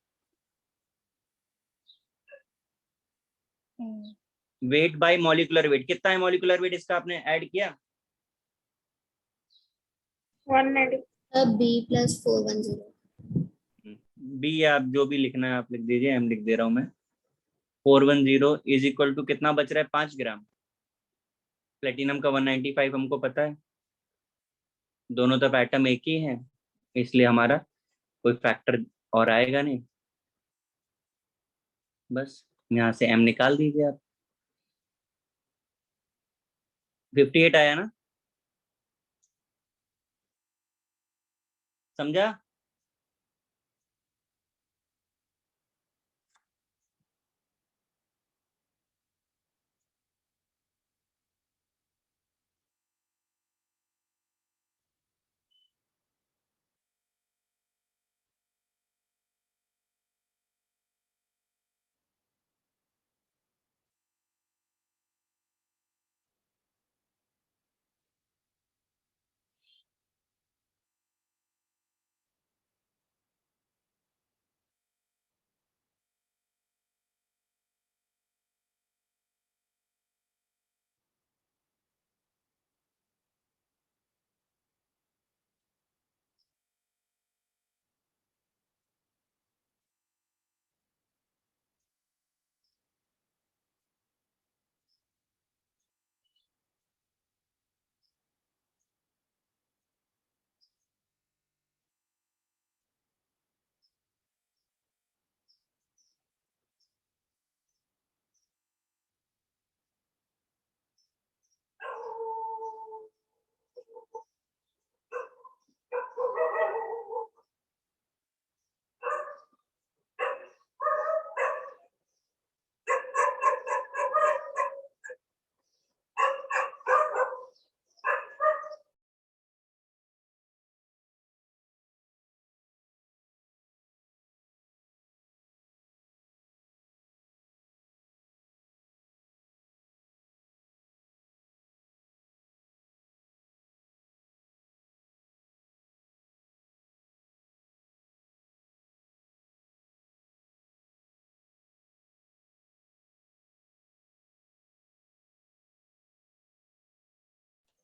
वेट बाय मॉलिक्यूलर वेट, कितना है मॉलिक्यूलर वेट इसका आपने ऐड किया? 190। Sir B+410। बी, आप जो भी लिखना है आप लिख दीजिए, एम लिख दे रहा हूं मैं। 410 इज इक्वल टू कितना बच रहा है? 5 ग्राम। प्लेटिनम का 195 हमको पता है, दोनों तरफ एटम एक ही है, इसलिए हमारा कोई फैक्टर और आएगा नहीं। बस यहाँ से एम निकाल दीजिए आप। 58 आया ना? समझा?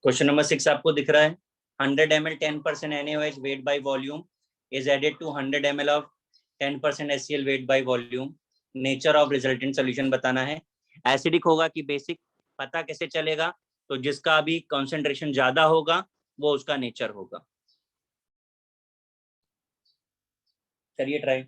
क्वेश्चन नंबर 6 आपको दिख रहा है, 100 ml 10% NaOH weight by volume is added to 100 ml of 10% HCl weight by volume. Nature of resultant solution बताना है. एसिडिक होगा कि बेसिक, पता कैसे चलेगा? तो जिसका अभी कॉन्सेंट्रेशन ज्यादा होगा वो उसका नेचर होगा. करिए ट्राई.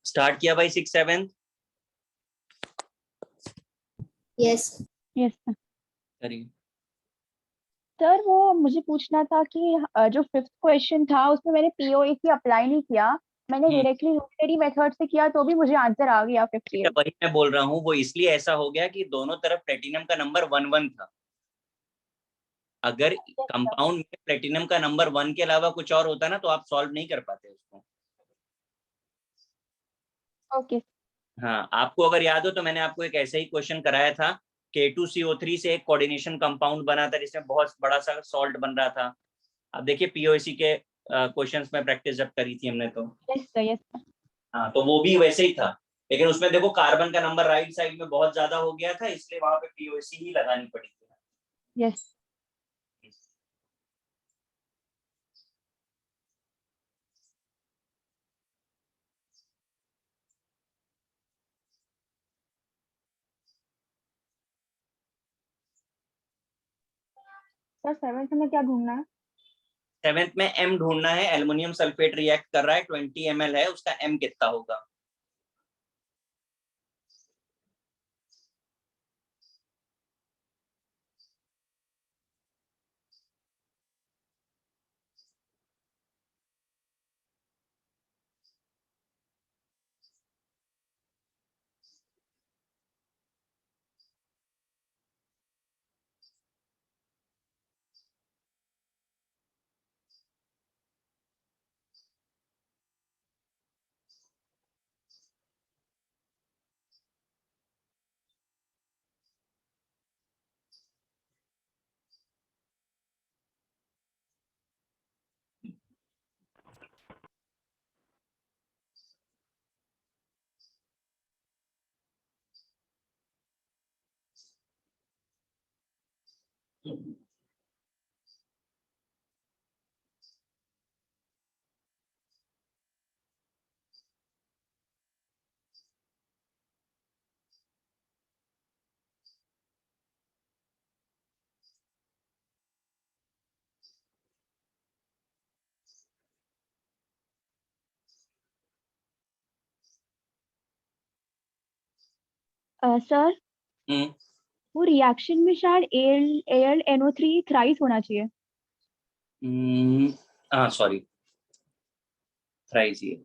स्टार्ट किया भाई 6 7. Yes yes sir. करिए. सर वो मुझे पूछना था कि जो फिफ्थ क्वेश्चन था उसमें मैंने पीओएसी अप्लाई नहीं किया, मैंने डायरेक्टली यूनिटरी मेथड से किया तो भी मुझे आंसर आ गया 58. वही मैं बोल रहा हूँ, वो इसलिए ऐसा हो गया कि दोनों तरफ प्लेटिनम का नंबर 1 1 था. अगर कंपाउंड में प्लेटिनम का नंबर 1 के अलावा कुछ और होता ना तो आप सॉल्व नहीं कर पाते उसको. ओके. हाँ, आपको अगर याद हो तो मैंने आपको एक ऐसे ही क्वेश्चन कराया था, K2CO3 से एक कोऑर्डिनेशन कंपाउंड बना था जिसमें बहुत बड़ा सा सॉल्ट बन रहा था. अब देखिए पीओसी के क्वेश्चंस में प्रैक्टिस जब करी थी हमने तो. Yes sir. Yes sir. हाँ, तो वो भी वैसे ही था, लेकिन उसमें देखो कार्बन का नंबर राइट साइड में बहुत ज्यादा हो गया था, इसलिए वहां पे पीओसी ही लगानी पड़ी थी. यस. सर सेवेंथ में क्या ढूंढना है? 7th में एम ढूंढना है. एल्युमिनियम सल्फेट रिएक्ट कर रहा है, 20 ml है, उसका एम कितना होगा? सर हम्म, वो रिएक्शन में शायद AlNO3 थ्राइस होना चाहिए। हाँ सॉरी, थ्राइस ये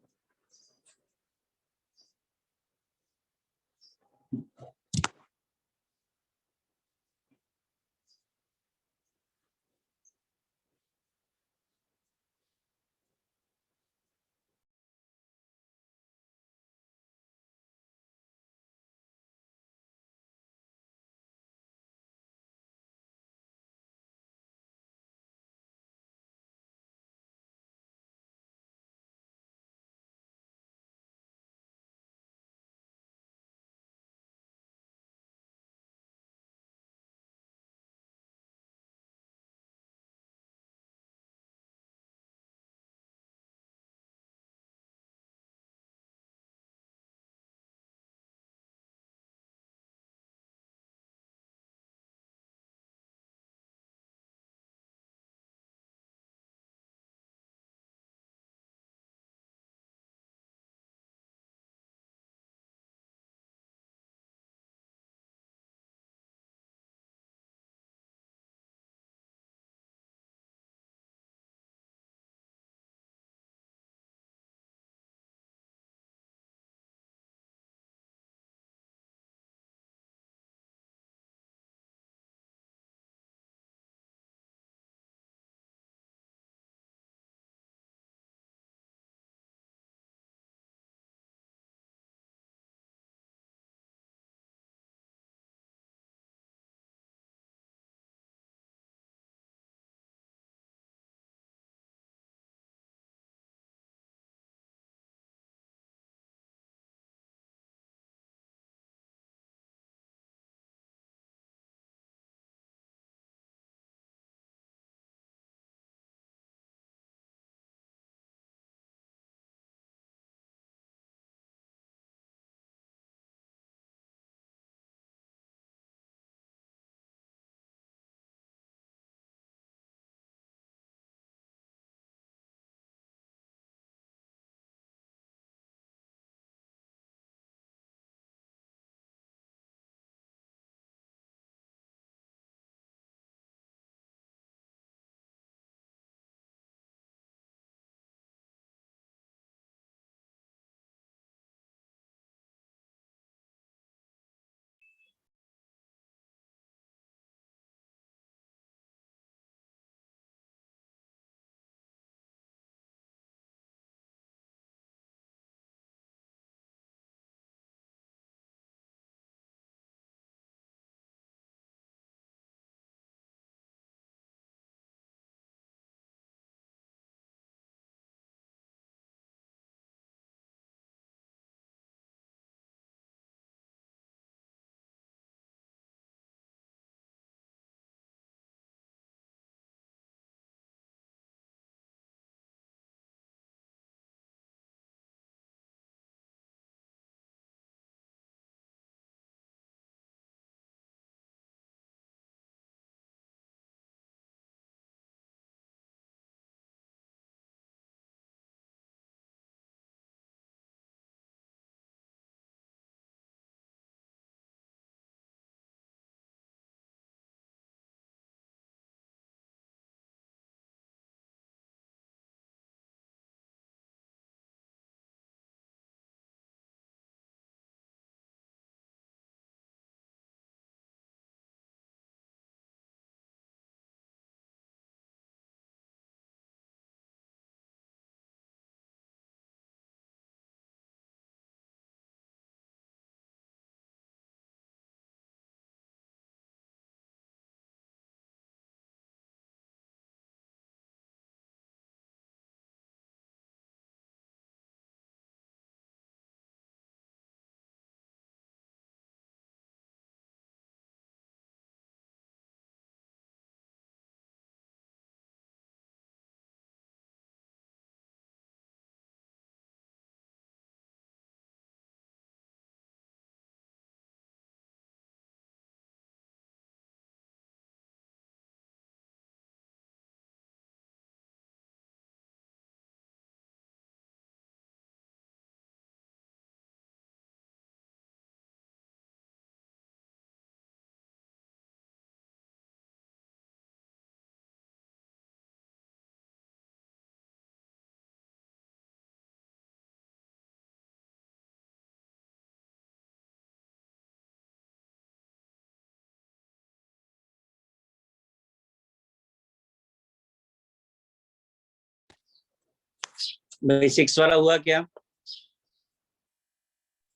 भाई 6 वाला हुआ क्या?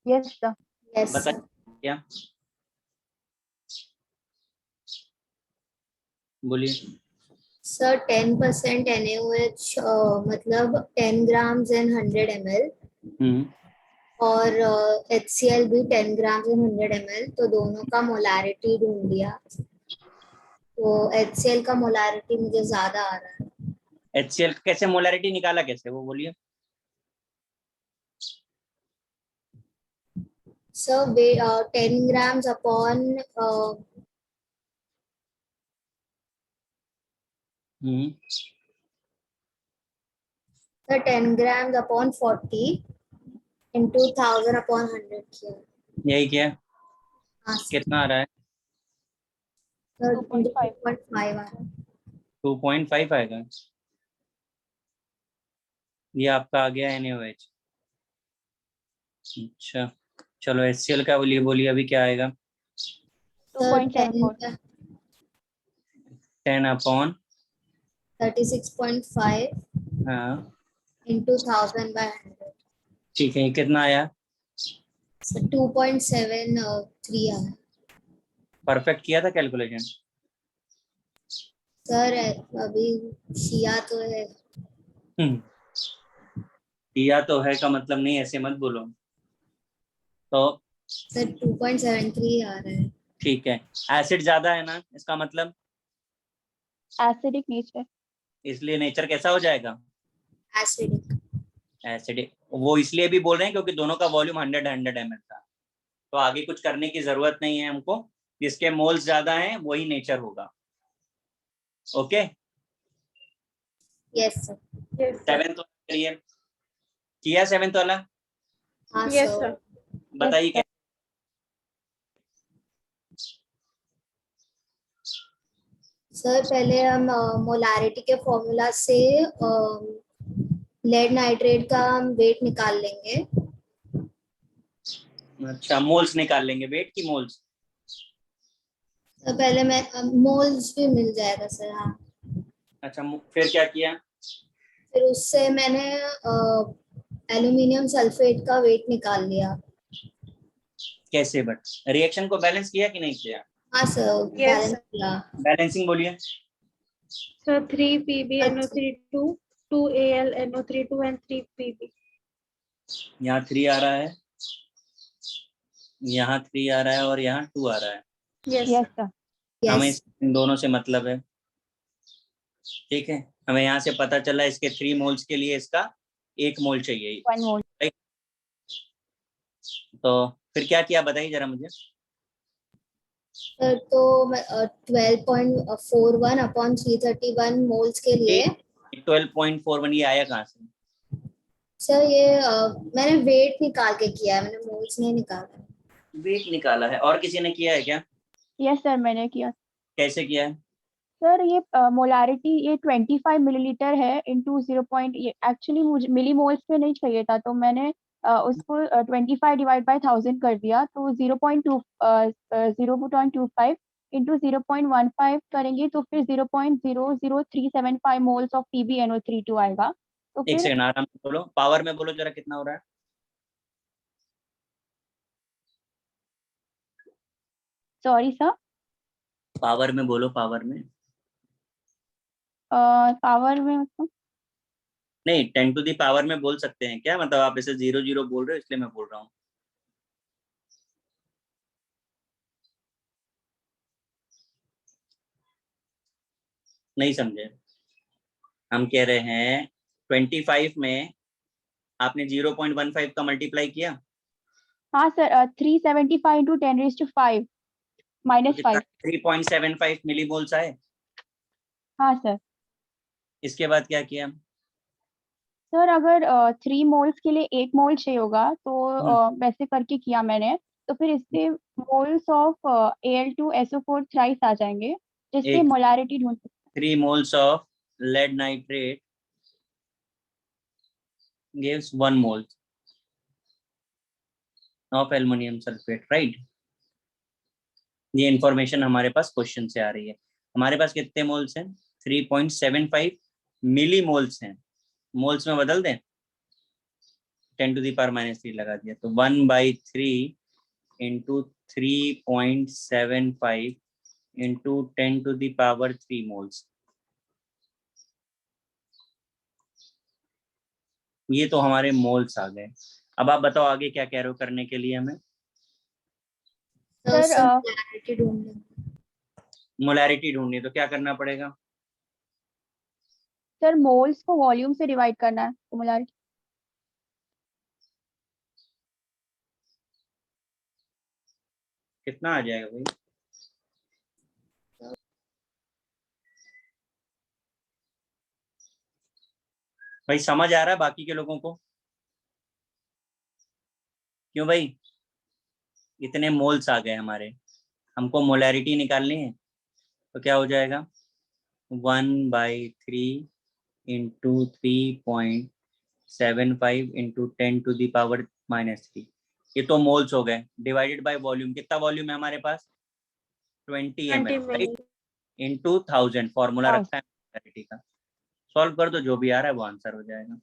Yes sir. यस बता सर। क्या, बोलिए। सर 10% NaOH मतलब 10 ग्राम्स इन 100 ml और HCl भी 10 ग्राम्स इन 100 ml, तो दोनों का मोलारिटी ढूंढ लिया। तो HCl का मोलारिटी मुझे ज्यादा आ रहा है। HCl कैसे मोलारिटी निकाला, कैसे वो बोलिए। Sir 10 grams upon sir 10 grams upon 40 into 1000 upon 100 किया। यही क्या, हाँ सर। कितना आ रहा है? सर 2.5 2.5 आ रहा है। 2.5 आएगा। ये आपका आ गया NaOH। अच्छा चलो, HCl का बोलिए, बोलिए अभी क्या आएगा? सर 2.74 10 अपॉन 36.5 हाँ इंटू 1000 बाय 100। ठीक है, कितना आया? सर 2.73 आया। परफेक्ट किया था कैलकुलेशन? सर अभी किया तो है। किया तो है का मतलब नहीं, ऐसे मत बोलो। तो सर 2.73 आ रहा है। ठीक है, एसिड ज्यादा है ना, इसका मतलब एसिडिक नेचर। इसलिए नेचर कैसा हो जाएगा? एसिडिक। एसिडिक। वो इसलिए भी बोल रहे हैं क्योंकि दोनों का वॉल्यूम 100 ml था, तो आगे कुछ करने की जरूरत नहीं है हमको। जिसके मोल्स ज्यादा हैं वही नेचर होगा। Okay, yes sir. Yes sir. 7th clear किया? 7th वाला हाँ यस सर। सर। बताइए क्या। सर पहले हम मोलारिटी के फॉर्मूला से लेड नाइट्रेट का हम वेट निकाल लेंगे। अच्छा, मोल्स निकाल लेंगे, वेट की मोल्स। तो पहले मैं मोल्स भी मिल जाएगा सर। हाँ। अच्छा, फिर क्या किया? फिर उससे मैंने एल्यूमिनियम सल्फेट का वेट निकाल लिया। कैसे, बट रिएक्शन को बैलेंस किया कि नहीं किया? हाँ सर, Yes, बैलेंस sir. किया। बैलेंसिंग बोलिए। So 3 PbNO3 2, 2 AlNO3 2 and 3 Pb. यहाँ 3 आ रहा है, यहाँ 3 आ रहा है और यहाँ 2 आ रहा है। Yes, yes sir. सर। हमें यस। इन दोनों से मतलब है। ठीक है, हमें यहाँ से पता चला इसके 3 मोल्स के लिए इसका 1 मोल चाहिए। 1 मोल। राइट, तो फिर क्या किया बताइए जरा मुझे। सर तो 12.41 अपॉन 331 मोल्स के लिए। 12.41 ये आया कहाँ से? सर ये मैंने वेट निकाल के किया है, मैंने मोल्स नहीं निकाला। वेट निकाला है, और किसी ने किया है क्या? यस सर, मैंने किया। कैसे किया है? सर ये मोलारिटी ये 25 मिलीलीटर है इंटू 0. एक्चुअली मुझे मिली मोल्स पे नहीं चाहिए था, तो मैंने उसको 25 डिवाइड बाय 1000 कर दिया, तो 0.25 इंटू 0.15 करेंगे तो फिर 0.00375 मोल्स ऑफ PbNO32 आएगा। तो एक फिर सेकंड आराम से बोलो, पावर में बोलो जरा कितना हो रहा है। सॉरी सर, पावर में बोलो, पावर में। पावर में मतलब नहीं, 10 टू दी पावर में बोल सकते हैं क्या? मतलब आप इसे 0 0 बोल रहे हो इसलिए मैं बोल रहा हूँ। नहीं समझे? हम कह रहे हैं 25 में आपने 0.15 का मल्टीप्लाई किया, हाँ सर, 375 इंटू 10⁵ तो माइनस कितना? 5। 3.75 मिलीमोल्स आए। हाँ सर। इसके बाद क्या किया? सर अगर 3 मोल्स के लिए 1 मोल चाहिए होगा तो वैसे करके किया मैंने, तो फिर इससे मोल्स ऑफ Al2SO4 थ्राइस आ जाएंगे, जिससे एक मोलारिटी ढूंढ सकते 3 moles of lead nitrate gives 1 mole of aluminum sulfate, right? ये इंफॉर्मेशन हमारे पास क्वेश्चन से आ रही है। हमारे पास कितने मोल्स हैं? 3.75 मिली मोल्स हैं। मोल्स में बदल दें? 10⁻³ लगा दिया, तो 1/3 इंटू 3.75 इंटू 10⁻³ मोल्स। ये तो हमारे मोल्स आ गए। अब आप बताओ आगे क्या कह रहे हो करने के लिए हमें। तो सर, सर मोलैरिटी ढूंढनी। मोलैरिटी ढूंढनी है तो क्या करना पड़ेगा? सर मोल्स को वॉल्यूम से डिवाइड करना है तो मोलारिटी। कितना आ जाएगा भाई? भाई समझ आ रहा है बाकी के लोगों को? क्यों भाई, इतने मोल्स आ गए हमारे, हमको मोलैरिटी निकालनी है, तो क्या हो जाएगा? 1/3 इंटू 3.75 इंटू 10⁻³ ये तो मोल्स हो गए, डिवाइडेड बाय वॉल्यूम। कितना वॉल्यूम है हमारे पास? 20 ml, 20 right? ml। Into 1000 formula हाँ। रखा है मोलैरिटी का। सॉल्व कर दो, जो भी आ रहा है वो आंसर हो जाएगा।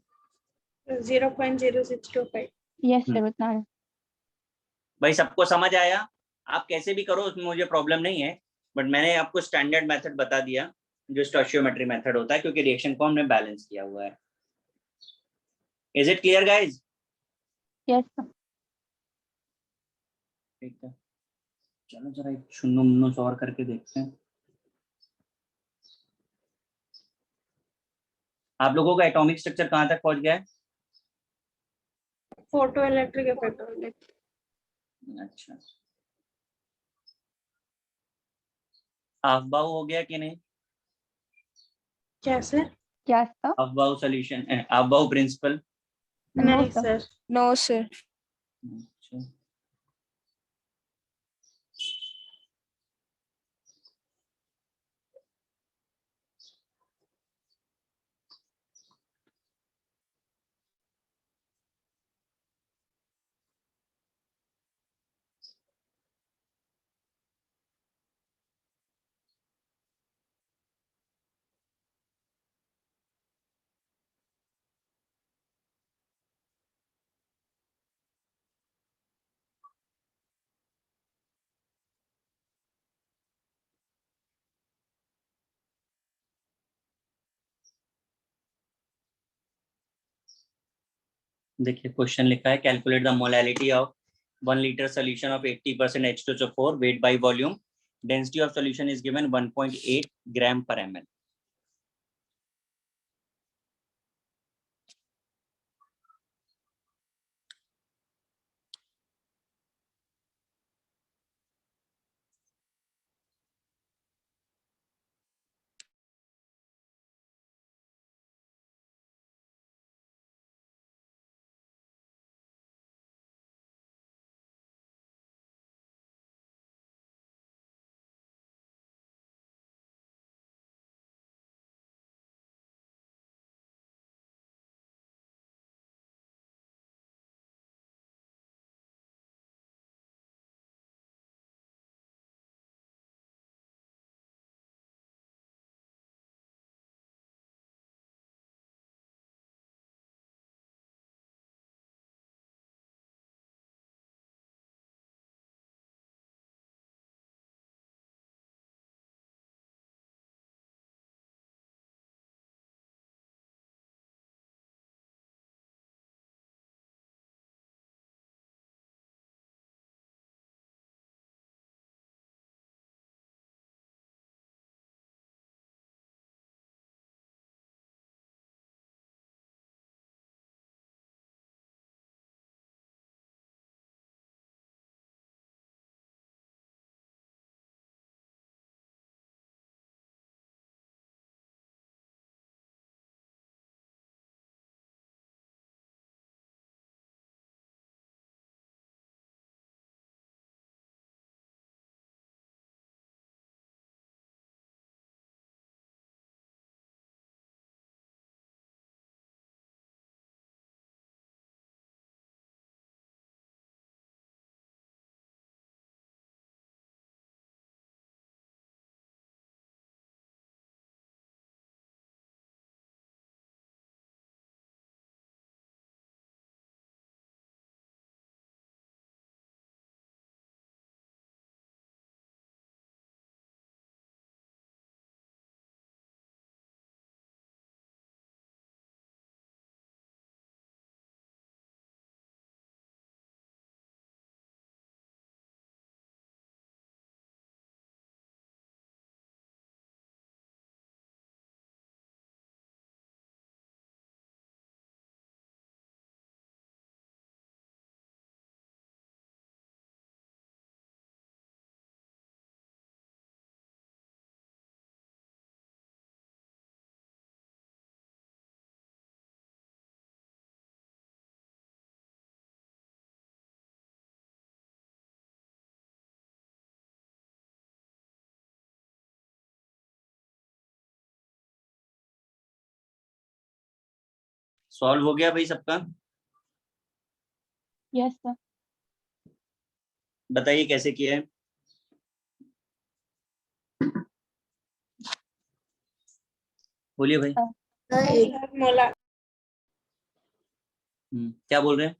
0.0625। यस सर, उतना है। भाई सबको समझ आया? आप कैसे भी करो उसमें मुझे प्रॉब्लम नहीं है, बट मैंने आपको स्टैंडर्ड मेथड बता दिया जो स्टोइचियोमेट्री मेथड होता है, क्योंकि रिएक्शन को हमने बैलेंस किया हुआ है। Is it clear guys? Yes sir. ठीक है, चलो जरा एक शून्य मुन्नो सौ और करके देखते हैं। आप लोगों का एटॉमिक स्ट्रक्चर कहाँ तक पहुंच गया है? Photo electric effect. अच्छा, हाफ बाउ हो गया कि नहीं? क्या सर? क्या सर? हाफ बाउ सोल्यूशन, हाफ बाउ प्रिंसिपल। नो नहीं सर। सर। No, sir. अच्छा, देखिए क्वेश्चन लिखा है, calculate the molality of 1 liter solution of 80% H2SO4 weight by volume, density of solution is given 1.8 gram per ml। Solve हो गया भाई सबका? Yes sir. बताइए कैसे किया है? बोलिए भाई। मोला क्या बोल रहे हैं?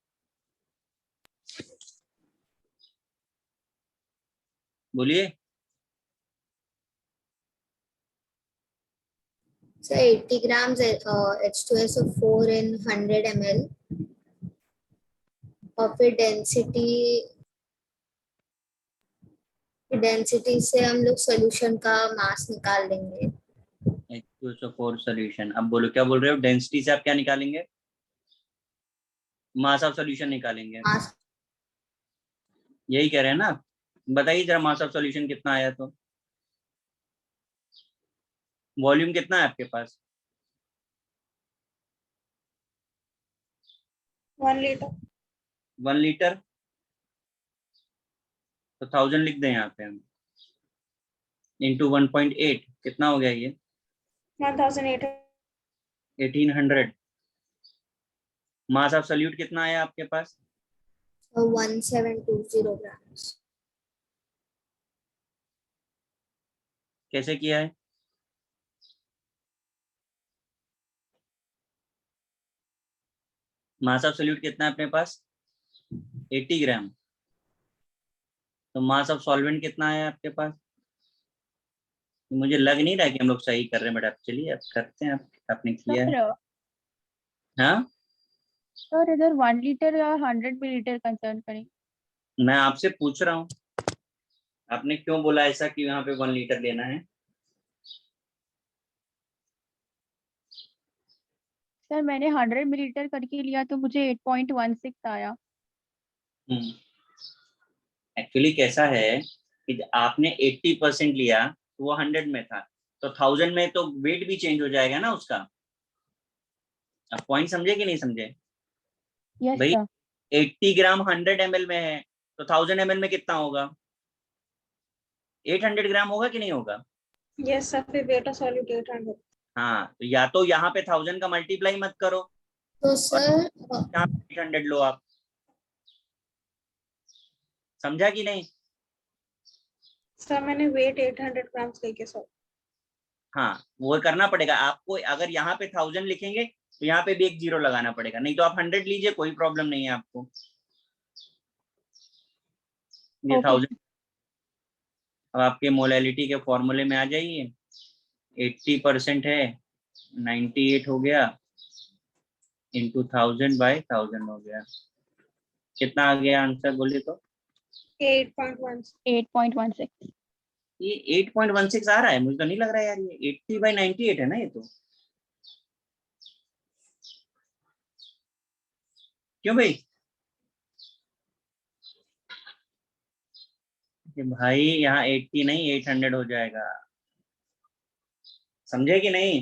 बोलिए। So 80 grams H2SO4 in 100 ml और फिर डेंसिटी से हम लोग सॉल्यूशन का मास निकाल देंगे। H2SO4 solution. अब बोलो क्या बोल रहे हो? डेंसिटी से आप क्या निकालेंगे? मास ऑफ सॉल्यूशन निकालेंगे। मास यही कह रहे हैं ना? बताइए जरा मास ऑफ सॉल्यूशन कितना आया? तो वॉल्यूम कितना है आपके पास? 1 लीटर। 1 लीटर। तो 1000 लिख दें यहाँ पे हम, इंटू 1.8 कितना हो गया ये? 1800। 1800। मास ऑफ सॉल्यूट कितना आया आपके पास? 1720 grams। कैसे किया है? मास ऑफ सॉल्यूट कितना है अपने पास? 80 ग्राम। तो मास ऑफ सॉल्वेंट कितना है आपके पास? मुझे लग नहीं रहा कि हम लोग सही कर रहे हैं, बट आप चलिए अब करते हैं। आपने किया है। सर हाँ, सर इधर 1 लीटर या 100 मिलीलीटर कंसर्न करें। मैं आपसे पूछ रहा हूँ, आपने क्यों बोला ऐसा कि यहाँ पे 1 लीटर लेना है? सर मैंने 100 मिलीलीटर करके लिया तो मुझे 8.16 आया। एक्चुअली कैसा है कि आपने 80% लिया तो वो 100 में था, तो 1000 में तो वेट भी चेंज हो जाएगा ना उसका। आप पॉइंट समझे कि नहीं समझे? यस भाई सर। 80 ग्राम 100 ml में है, तो 1000 ml में कितना होगा? 800 ग्राम होगा कि नहीं होगा? यस सर, फिर बेटा सॉल्यूट 800। हाँ, तो या तो यहाँ पे 1000 का मल्टीप्लाई मत करो तो और सर यहाँ पे 800 लो आप। समझा कि नहीं? सर मैंने वेट 800 ग्राम्स लेके सर। हाँ, वो करना पड़ेगा आपको। अगर यहाँ पे 1000 लिखेंगे तो यहाँ पे भी एक 0 लगाना पड़ेगा, नहीं तो आप 100 लीजिए, कोई प्रॉब्लम नहीं है आपको। ये ओके 1000। अब आपके मोलैलिटी के फॉर्मूले में आ जाइए। 80% है, 98 हो गया, इंटू 1000 बाय 1000 हो गया। कितना आ गया आंसर बोलिए तो? 8.1। 8.16। ये 8.16 आ रहा है? मुझे तो नहीं लग रहा है यार, ये 80/98 है ना ये तो। क्यों भाई? कि भाई यहाँ 80 नहीं 800 हो जाएगा। समझे कि नहीं?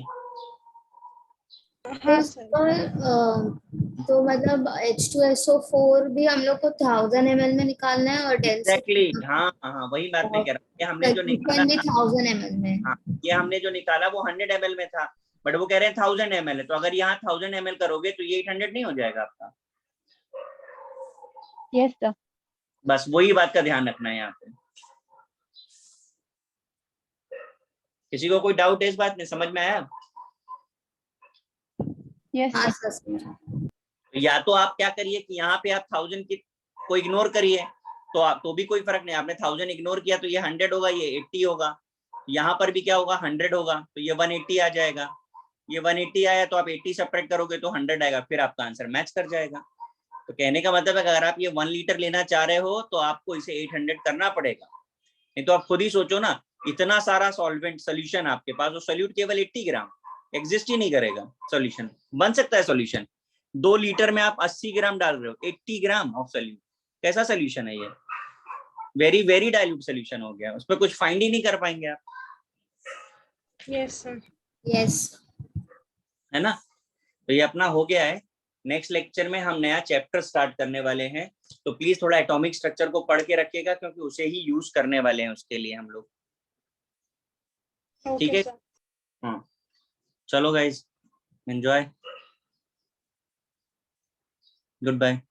हाँ तो सर। तो मतलब H2SO4 भी हम लोग को 1000 ml में निकालना है और एग्जैक्टली डेंसिटी हाँ हाँ, वही बात मैं कह रहा हूँ। ये हमने जो निकाला सॉल्यूशन भी था, 1000 ml में। हाँ, ये हमने जो निकाला वो 100 ml में था, बट वो कह रहे हैं 1000 ml है। तो अगर यहाँ 1000 ml करोगे तो ये 800 नहीं हो जाएगा आपका? Yes sir. बस वही बात का ध्यान रखना है यहाँ पे। किसी को कोई डाउट है इस बात में? समझ में आया? यस हाँ सर। सर। तो या तो आप क्या करिए कि यहाँ पे आप 1000 की को इग्नोर करिए, तो आप तो भी कोई फर्क नहीं। आपने 1000 इग्नोर किया तो ये 100 होगा, ये 80 होगा। यहाँ पर भी क्या होगा? 100 होगा, तो ये 180 आ जाएगा। ये 180 आया तो आप 80 सेपरेट करोगे तो 100 आएगा, फिर आपका आंसर मैच कर जाएगा। तो कहने का मतलब है कि अगर आप ये 1 लीटर लेना चाह रहे हो तो आपको इसे 800 करना पड़ेगा। नहीं तो आप खुद ही सोचो ना, इतना सारा सॉल्वेंट सोल्यूशन आपके पास, वो सोल्यूट केवल 80 ग्राम एग्जिस्ट ही नहीं करेगा। सॉल्यूशन बन सकता है सॉल्यूशन 2 लीटर में आप 80 ग्राम डाल रहे हो, 80 ग्राम ऑफ सोल्यूट, कैसा सोल्यूशन है ये? वेरी वेरी डाइल्यूट सोल्यूशन हो गया, उसमें कुछ फाइंड ही नहीं कर पाएंगे आप, यस सर। यस। है ना? तो ये अपना हो गया है। नेक्स्ट लेक्चर में हम नया चैप्टर स्टार्ट करने वाले हैं, तो प्लीज थोड़ा एटॉमिक स्ट्रक्चर को पढ़ के रखिएगा, क्योंकि उसे ही यूज करने वाले हैं उसके लिए हम लोग। ठीक ओके है? सर। हाँ, चलो गाइज, एंजॉय। Good bye.